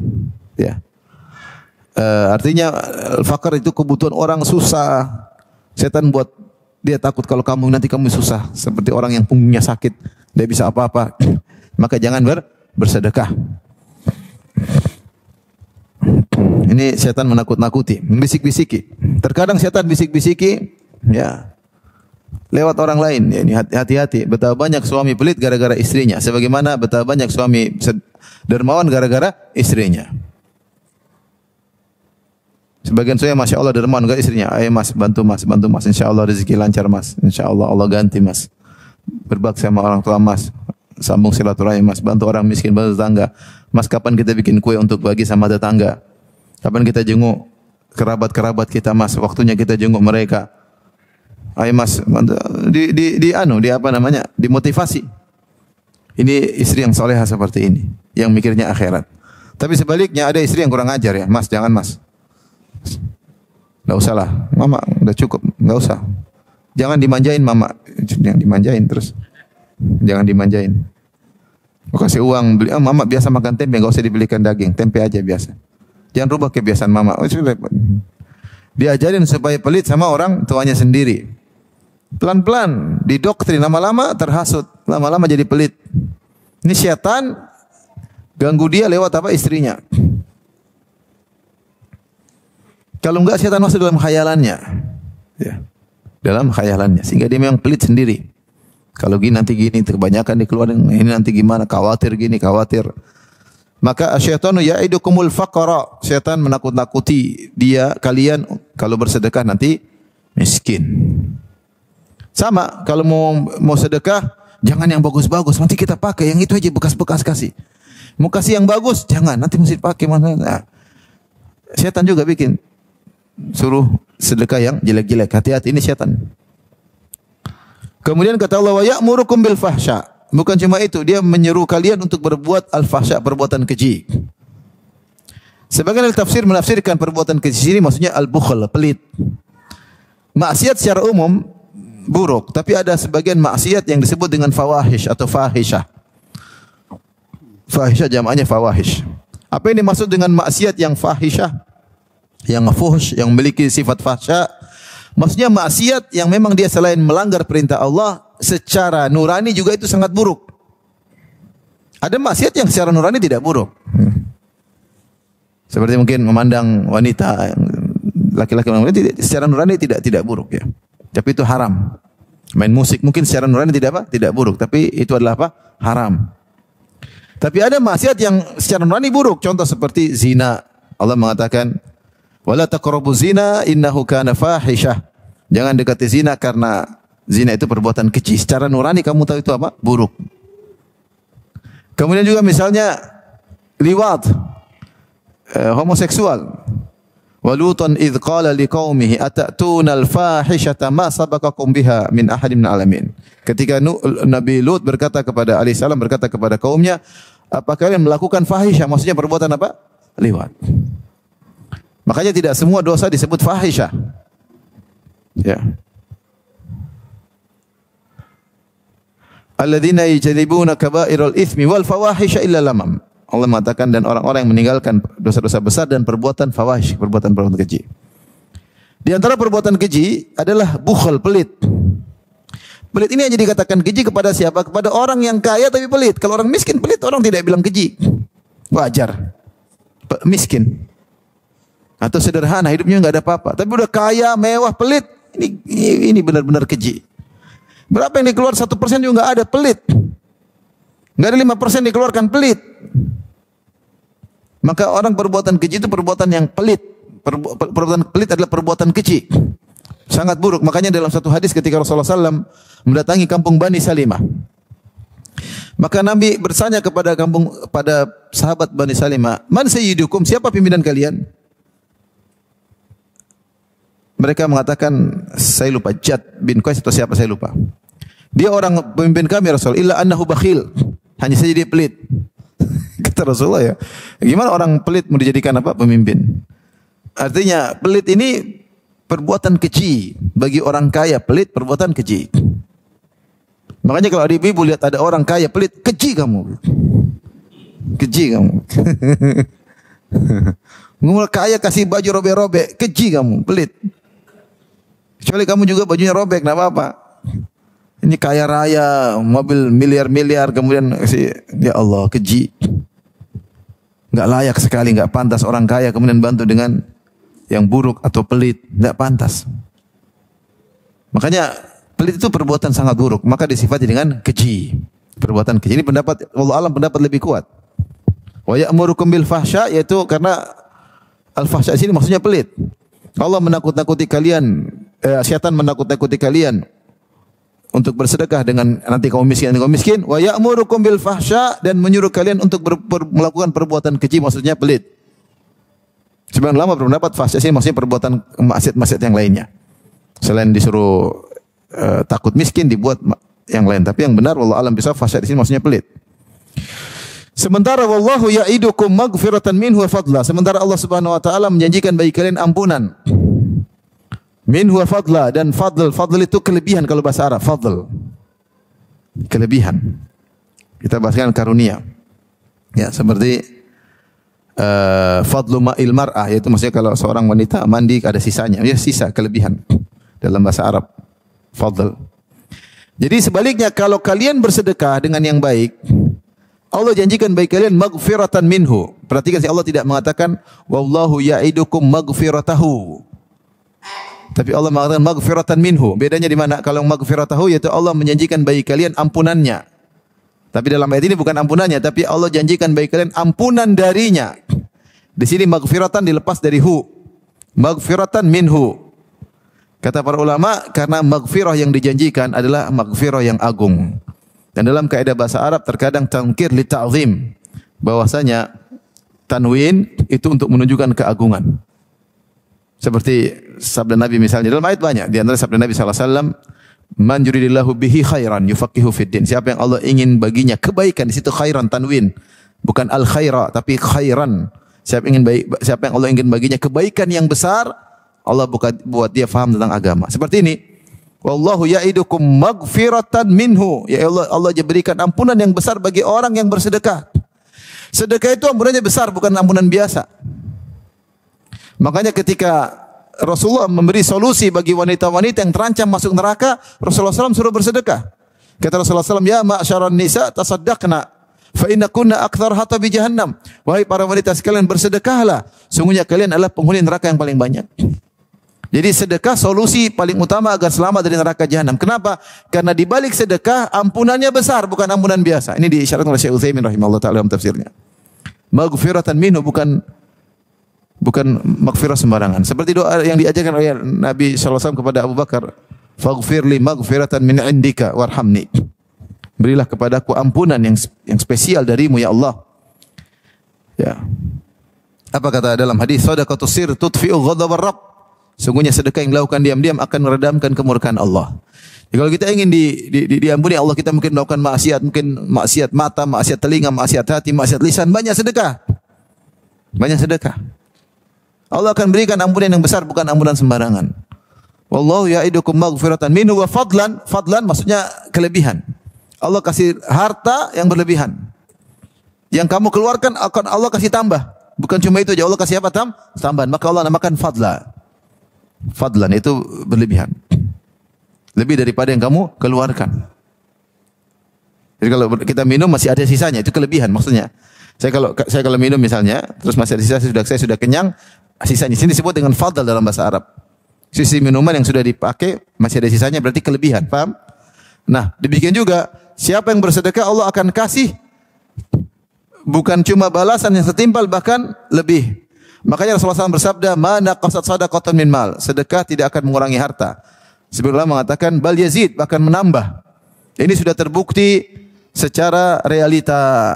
Ya. Artinya faqr itu kebutuhan orang susah. Setan buat dia takut kalau nanti kamu susah, seperti orang yang punggungnya sakit, tidak bisa apa-apa. Maka jangan bersedekah. Ini setan menakut-nakuti, membisik-bisiki. Terkadang setan bisik-bisiki, ya, lewat orang lain. Ya, ini hati-hati. Betapa banyak suami pelit gara-gara istrinya. Sebagaimana betapa banyak suami dermawan gara-gara istrinya. Sebagian suami masya Allah dermawan gara istrinya. Ayo mas, bantu mas. Insya Allah rezeki lancar mas. Insya Allah Allah ganti mas. Berbakti sama orang tua mas. Sambung silaturahim mas. Bantu orang miskin, bantu tetangga. Mas, kapan kita bikin kue untuk bagi sama tetangga? Kapan kita jenguk kerabat-kerabat kita mas? Waktunya kita jenguk mereka. Ayo mas, dimotivasi. Ini istri yang solehah seperti ini, yang mikirnya akhirat. Tapi sebaliknya ada istri yang kurang ajar ya, mas jangan mas. Enggak usah lah, mama udah cukup, enggak usah. Jangan dimanjain mama, jangan dimanjain terus. Jangan dimanjain. Mau kasih uang beli, mama biasa makan tempe, enggak usah dibelikan daging, tempe aja biasa. Jangan rubah kebiasaan mama. Diajarin supaya pelit sama orang tuanya sendiri. Pelan-pelan didoktrin, lama-lama terhasut, lama-lama jadi pelit. Ini setan ganggu dia lewat apa? Istrinya. Kalau enggak setan masuk dalam khayalannya. Ya. Dalam khayalannya sehingga dia memang pelit sendiri. Kalau gini nanti gini, kebanyakan dikeluarin, ini nanti gimana, khawatir gini, khawatir. Maka asyaitanu ya'idukumul faqra. Setan menakut-nakuti kalian kalau bersedekah nanti miskin. Sama, kalau mau sedekah jangan yang bagus-bagus, nanti kita pakai yang itu aja bekas-bekas kasih. Mau kasih yang bagus, jangan, nanti mesti pakai mana. Nah, setan juga bikin suruh sedekah yang jelek-jelek. Hati-hati, ini setan. Kemudian kata Allah, wa ya'murukum bil fahsya. Bukan cuma itu, dia menyeru kalian untuk berbuat al-fahsya, perbuatan keji. Sebagian tafsir menafsirkan perbuatan keji ini maksudnya al-bukhl, pelit. Maksiat secara umum buruk, tapi ada sebagian maksiat yang disebut dengan fawahish atau fahisyah. Fahisyah jamaknya fawahish. Apa yang dimaksud dengan maksiat yang fahisyah, yang fuhsh, yang memiliki sifat fahsya? Maksudnya maksiat yang memang dia selain melanggar perintah Allah, secara nurani juga itu sangat buruk. Ada maksiat yang secara nurani tidak buruk. Seperti mungkin memandang wanita, laki-laki secara nurani tidak buruk ya. Tapi itu haram. Main musik mungkin secara nurani tidak buruk, tapi itu adalah apa? Haram. Tapi ada maksiat yang secara nurani buruk. Contoh seperti zina. Allah mengatakan, "Wala taqrabuz zina innahu kana fahisyah." Jangan dekati zina karena zina itu perbuatan keji. Secara nurani kamu tahu itu apa? Buruk. Kemudian juga misalnya liwat, homoseksual. Walutan idh qala liqaumihi atatuna al-fahishata ma sabaqakum biha min ahadin minal alamin. Ketika Nabi Lut alaihissalam berkata kepada kaumnya, apa kalian melakukan fahisyah? Maksudnya perbuatan apa? Liwat. Makanya tidak semua dosa disebut fahisyah. Ya. Alladzina yajtanibuna kaba'iral itsmi wal fawahisha illa lamam. Allah mengatakan dan orang-orang yang meninggalkan dosa-dosa besar dan perbuatan fawahish, perbuatan-perbuatan keji. Di antara perbuatan keji adalah bukhal, pelit. Pelit ini hanya dikatakan keji kepada siapa? Kepada orang yang kaya tapi pelit. Kalau orang miskin pelit, orang tidak bilang keji. Wajar. Miskin. Atau sederhana, hidupnya enggak ada apa-apa. Tapi udah kaya, mewah, pelit. Ini benar-benar keji. Berapa yang dikeluar 1% juga enggak ada, pelit. Enggak ada 5% dikeluarkan, pelit. Maka orang perbuatan keji itu perbuatan yang pelit. Perbuatan pelit adalah perbuatan keji. Sangat buruk. Makanya dalam satu hadis ketika Rasulullah SAW mendatangi kampung Bani Salimah. Maka Nabi bertanya pada sahabat Bani Salimah, "Man sayyidukum? Siapa pimpinan kalian?" Mereka mengatakan, saya lupa, Jad bin Qais atau siapa saya lupa. Dia orang pemimpin kami Rasul, illa annahu bakhil. Hanya saja dia pelit. Kata Rasulullah ya. Gimana orang pelit mau dijadikan apa? Pemimpin. Artinya pelit ini perbuatan keji. Bagi orang kaya pelit perbuatan keji. Makanya kalau ada ibu lihat ada orang kaya pelit, keji kamu. Keji kamu. Ngomong kaya kasih baju robek-robek, keji kamu, pelit. Kecuali kamu juga bajunya robek, enggak apa-apa. Ini kaya raya, mobil miliar-miliar, kemudian ya Allah, keji. Enggak layak sekali, enggak pantas orang kaya kemudian bantu dengan yang buruk atau pelit, enggak pantas. Makanya pelit itu perbuatan sangat buruk, maka disifati dengan keji. Perbuatan keji. Ini pendapat Allah alam pendapat lebih kuat. Wa ya'murukum bil fahsya, yaitu karena al-fahsya sini maksudnya pelit. Allah menakut-nakuti kalian, syaitan menakut-nakuti kalian untuk bersedekah dengan nanti kaum miskin. Wa ya'murukum bil fahsya, dan menyuruh kalian untuk melakukan perbuatan keji, maksudnya pelit. Sebagian ulama berpendapat fahsya sini maksudnya perbuatan maksiat-maksiat yang lainnya. Selain disuruh takut miskin dibuat yang lain. Tapi yang benar wallahu alam bisawab fahsya di sini maksudnya pelit. Sementara wallahu ya'idukum maghfiratan minhu wa fadla. Sementara Allah Subhanahu wa taala menjanjikan bagi kalian ampunan. Minhu wa fadla, dan fadl itu kelebihan kalau bahasa Arab, fadl. Kelebihan. Kita bahaskan karunia. Ya, seperti fadlu ma'il mar'ah, yaitu maksudnya kalau seorang wanita mandi ada sisanya, ya sisa kelebihan dalam bahasa Arab. Fadl. Jadi sebaliknya kalau kalian bersedekah dengan yang baik, Allah janjikan bagi kalian maghfiratan minhu. Perhatikan Allah tidak mengatakan wallahu ya'idukum maghfiratahu. Tapi Allah mengatakan maghfiratan minhu. Bedanya di mana? Kalau maghfiratahu yaitu Allah menjanjikan bagi kalian ampunannya. Tapi dalam ayat ini bukan ampunannya, tapi Allah janjikan bagi kalian ampunan darinya. Di sini maghfiratan dilepas dari hu. Maghfiratan minhu. Kata para ulama, karena maghfirah yang dijanjikan adalah maghfirah yang agung. Dan dalam kaidah bahasa Arab terkadang tangkir li ta'zim, bahwasanya tanwin itu untuk menunjukkan keagungan. Seperti sabda Nabi misalnya dalam ayat banyak, di antara sabda Nabi sallallahu alaihi wasallam, man yuridillahu bihi khairan yufaqihu fid din. Siapa yang Allah ingin baginya kebaikan, di situ khairan tanwin, bukan al khaira tapi khairan. Siapa yang Allah ingin baginya kebaikan yang besar, Allah buat dia faham tentang agama. Seperti ini. Wallahu ya'idukum maghfiratan minhu. Ya Allah, Allah berikan ampunan yang besar bagi orang yang bersedekah. Sedekah itu ampunannya besar, bukan ampunan biasa. Makanya ketika Rasulullah memberi solusi bagi wanita-wanita yang terancam masuk neraka, Rasulullah SAW suruh bersedekah. Kata Rasulullah SAW, ya ma'syaran nisa tasaddaqna fa inna kunna akthar hatabi jahannam. Wahai para wanita sekalian, bersedekahlah. Sungguhnya kalian adalah penghuni neraka yang paling banyak. Jadi sedekah solusi paling utama agar selamat dari neraka jahanam. Kenapa? Karena di balik sedekah ampunannya besar, bukan ampunan biasa. Ini diisyaratkan oleh Syekh Utsaimin rahimahullah taala dalam tafsirnya. Maghfiratan minhu, bukan maghfirah sembarangan. Seperti doa yang diajarkan oleh Nabi sallallahu alaihi wasallam kepada Abu Bakar, "Faghfirli maghfiratan min indika warhamni." Berilah kepadaku ampunan yang spesial darimu ya Allah. Ya. Apa kata dalam hadis, "Shadaqatus sir tudfi'u ghadabar rabb." Sungguhnya sedekah yang dilakukan diam-diam akan meredamkan kemurkaan Allah. Jadi kalau kita ingin diampuni Allah, kita mungkin melakukan maksiat, mungkin maksiat mata, maksiat telinga, maksiat hati, maksiat lisan, banyak sedekah. Banyak sedekah. Allah akan berikan ampunan yang besar, bukan ampunan sembarangan. Wallahu ya'idukum maghfiratan minhu wa fadlan. Fadlan maksudnya kelebihan. Allah kasih harta yang berlebihan. Yang kamu keluarkan akan Allah kasih tambah. Bukan cuma itu aja, Allah kasih apa? Tambahan. Maka Allah namakan fadla. Fadlan itu berlebihan. Lebih daripada yang kamu keluarkan. Jadi kalau kita minum masih ada sisanya, itu kelebihan maksudnya. Saya kalau minum misalnya, terus masih ada sisa, saya sudah kenyang, sisanya sini disebut dengan fadl dalam bahasa Arab. Sisi minuman yang sudah dipakai masih ada sisanya, berarti kelebihan, paham? Nah, demikian juga siapa yang bersedekah Allah akan kasih bukan cuma balasan yang setimpal, bahkan lebih. Makanya Rasulullah SAW bersabda, "Ma naqasat shadaqatan min mal." Sedekah tidak akan mengurangi harta. Sebenarnya mengatakan bal yazid, bahkan menambah. Ini sudah terbukti secara realita.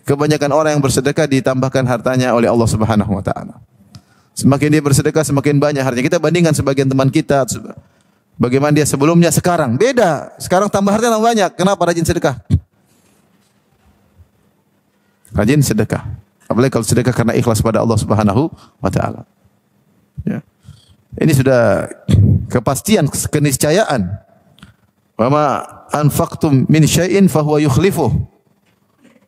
Kebanyakan orang yang bersedekah ditambahkan hartanya oleh Allah Subhanahu wa taala. Semakin dia bersedekah semakin banyak hartanya. Kita bandingkan sebagian teman kita, bagaimana dia sebelumnya, sekarang beda. Sekarang tambah hartanya banyak. Kenapa? Rajin sedekah. Rajin sedekah. Apalagi kalau sedekah karena ikhlas pada Allah Subhanahu wa taala. Ya. Ini sudah kepastian, keniscayaan. Wa ma anfaqtum min syai'in fahuwa yukhlifuh.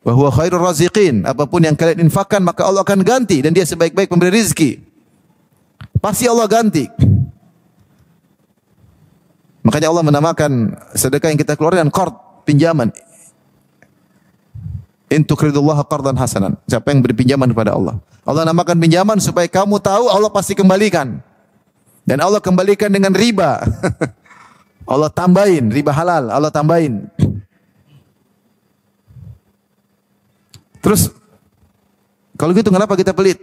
Wa huwa khairur raziqin. Apapun yang kalian infakkan maka Allah akan ganti, dan dia sebaik-baik pemberi rezeki. Pasti Allah ganti. Makanya Allah menamakan sedekah yang kita keluarkan qard, pinjaman. In tuqridullaha qardan hasanan. Siapa yang beri pinjaman kepada Allah, Allah namakan pinjaman supaya kamu tahu Allah pasti kembalikan. Dan Allah kembalikan dengan riba. Allah tambahin, riba halal, Allah tambahin. Terus kalau gitu kenapa kita pelit?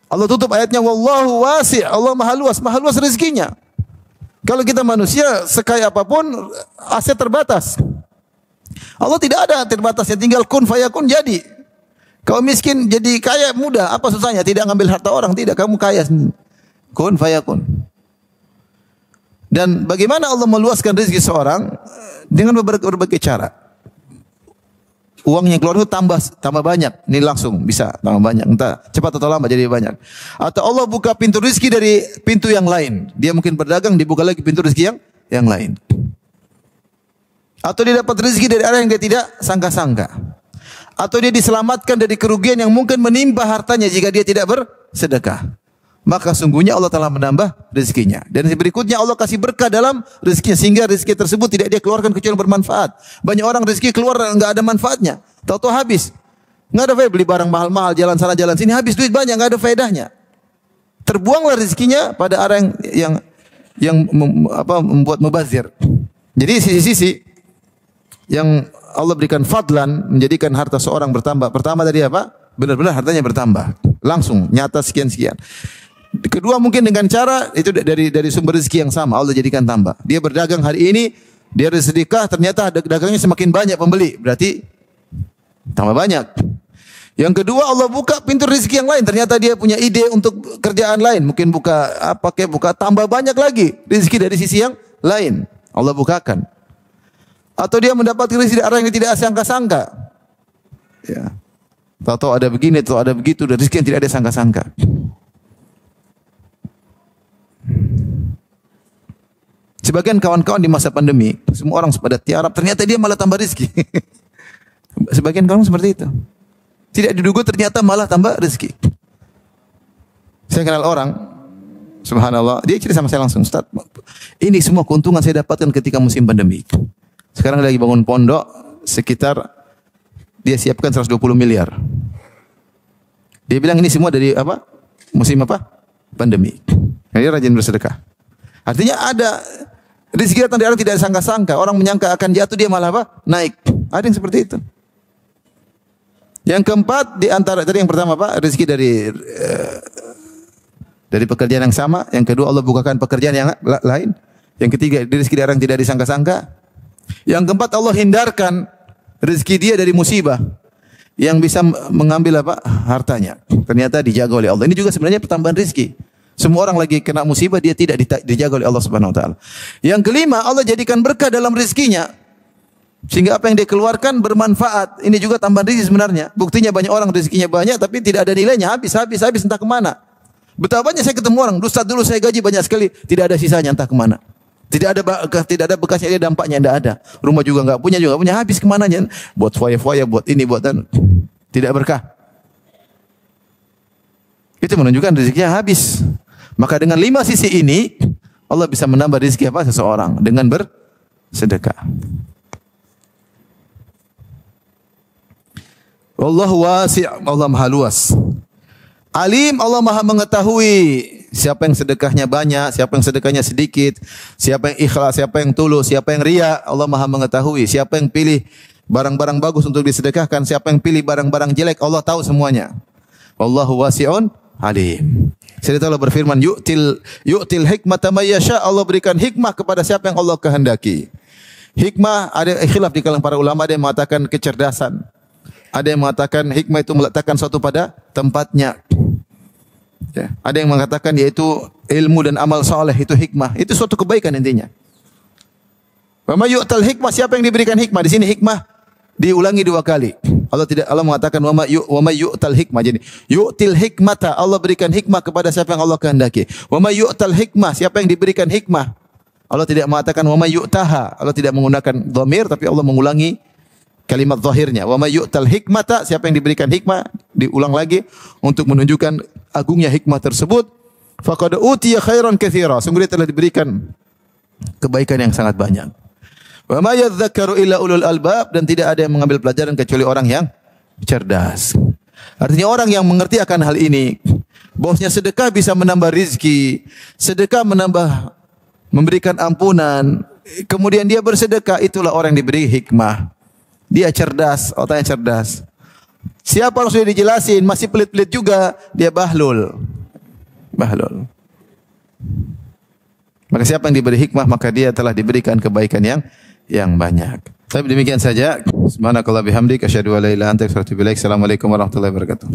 Allah tutup ayatnya, wallahu wasi', Allah maha luas rezekinya. Kalau kita manusia sekaya apapun, aset terbatas. Allah tidak ada terbatasnya, tinggal kun fayakun jadi. Kau miskin jadi kaya mudah, apa susahnya? Tidak ngambil harta orang, tidak, kamu kaya sendiri. Kun fayakun. Dan bagaimana Allah meluaskan rezeki seorang? Dengan berbagai cara. Uang yang keluar itu tambah banyak, ini langsung bisa tambah banyak, entah cepat atau lambat jadi banyak. Atau Allah buka pintu rezeki dari pintu yang lain. Dia mungkin berdagang, dibuka lagi pintu rezeki yang lain. Atau dia dapat rezeki dari arah yang dia tidak sangka-sangka. Atau dia diselamatkan dari kerugian yang mungkin menimpa hartanya jika dia tidak bersedekah. Maka sungguhnya Allah telah menambah rezekinya. Dan berikutnya Allah kasih berkah dalam rezekinya, sehingga rezeki tersebut tidak dia keluarkan kecuali bermanfaat. Banyak orang rezeki keluar enggak ada manfaatnya, tahu-tahu habis. Enggak ada faedah, beli barang mahal-mahal, jalan sana jalan sini, habis duit banyak, enggak ada faedahnya. Terbuanglah rezekinya pada arah yang membuat mubazir. Jadi sisi-sisi yang Allah berikan fadlan menjadikan harta seorang bertambah. Pertama tadi apa? Benar-benar hartanya bertambah. Langsung nyata sekian-sekian. Kedua mungkin dengan cara itu dari sumber rezeki yang sama Allah jadikan tambah. Dia berdagang hari ini, dia sedekah, ternyata dagangnya semakin banyak pembeli, berarti tambah banyak. Yang kedua Allah buka pintu rezeki yang lain, ternyata dia punya ide untuk kerjaan lain, mungkin buka tambah banyak lagi rezeki dari sisi yang lain. Allah bukakan. Atau dia mendapatkan rezeki dari arah yang tidak sangka-sangka. Ya. Tahu-tahu ada begini, tahu ada begitu, dan rezeki yang tidak ada sangka-sangka. Sebagian kawan-kawan di masa pandemi, semua orang pada tiarap, ternyata dia malah tambah rezeki. Sebagian kawan seperti itu. Tidak diduga ternyata malah tambah rezeki. Saya kenal orang, Subhanallah, dia cerita sama saya langsung, Ustaz, ini semua keuntungan saya dapatkan ketika musim pandemi. Sekarang lagi bangun pondok, sekitar dia siapkan 120 miliar. Dia bilang ini semua dari apa? Musim apa? Pandemi. Dia rajin bersedekah. Artinya ada rezeki datang dari orang tidak sangka-sangka. Orang menyangka akan jatuh, dia malah apa? Naik. Ada yang seperti itu. Yang keempat di antara tadi yang pertama apa? Rezeki dari pekerjaan yang sama. Yang kedua Allah bukakan pekerjaan yang lain. Yang ketiga rezeki dari orang tidak disangka-sangka. Yang keempat Allah hindarkan rezeki dia dari musibah yang bisa mengambil apa? Hartanya. Ternyata dijaga oleh Allah. Ini juga sebenarnya pertambahan rezeki. Semua orang lagi kena musibah, dia tidak dijaga oleh Allah Subhanahu wa taala. Yang kelima, Allah jadikan berkah dalam rezekinya. Sehingga apa yang dia keluarkan bermanfaat. Ini juga tambahan rezeki sebenarnya. Buktinya banyak orang rezekinya banyak tapi tidak ada nilainya, habis entah kemana. Betapa banyak saya ketemu orang, Ustaz dulu saya gaji banyak sekali, tidak ada sisanya entah kemana. Tidak ada bekasnya, ada dampaknya, tidak ada. Rumah juga enggak punya, habis kemana aja. Buat foya-foya, buat ini, buat dan tidak berkah. Itu menunjukkan rezekinya habis. Maka dengan 5 sisi ini Allah bisa menambah rezeki apa seseorang dengan bersedekah. Wallahu wasi', Allah Maha luas. Alim, Allah Maha mengetahui siapa yang sedekahnya banyak, siapa yang sedekahnya sedikit, siapa yang ikhlas, siapa yang tulus, siapa yang riya. Allah Maha mengetahui siapa yang pilih barang-barang bagus untuk disedekahkan, siapa yang pilih barang-barang jelek. Allah tahu semuanya. Wallahu wasi'un alim. Cerita Allah berfirman, yu'til hikmata may yasha. Allah berikan hikmah kepada siapa yang Allah kehendaki. Hikmah ada khilaf di kalangan para ulama, ada yang mengatakan kecerdasan. Ada yang mengatakan hikmah itu meletakkan sesuatu pada tempatnya. Ya. Ada yang mengatakan yaitu ilmu dan amal saleh itu hikmah. Itu suatu kebaikan intinya. Wa may yu'tal hikmah, siapa yang diberikan hikmah? Di sini hikmah diulangi 2 kali. Allah mengatakan wa may yu'tal hikmah. Jadi yu'til hikmata, Allah berikan hikmah kepada siapa yang Allah kehendaki. Wa may yu'tal hikmah, siapa yang diberikan hikmah. Allah tidak mengatakan wa may yu'taha. Allah tidak menggunakan dhamir tapi Allah mengulangi kalimat zahirnya. Wa may yu'tal hikmata, siapa yang diberikan hikmah, diulang lagi untuk menunjukkan agungnya hikmah tersebut. Faqad utiya khairan katsira, sungguh dia telah diberikan kebaikan yang sangat banyak. Wa ma yadhakkaru illa ulul albab, dan tidak ada yang mengambil pelajaran kecuali orang yang cerdas. Artinya orang yang mengerti akan hal ini, bahwasanya sedekah bisa menambah rizki, sedekah memberikan ampunan, kemudian dia bersedekah, itulah orang yang diberi hikmah. Dia cerdas, otaknya cerdas. Siapa yang sudah dijelasin masih pelit-pelit juga, dia bahlul. Maka siapa yang diberi hikmah, maka dia telah diberikan kebaikan yang banyak. Tapi demikian saja. Subhanakallah bihamdik asyhadu an la ilaha illa anta astaghfiruka wa atubu ilaik. Assalamualaikum warahmatullahi wabarakatuh.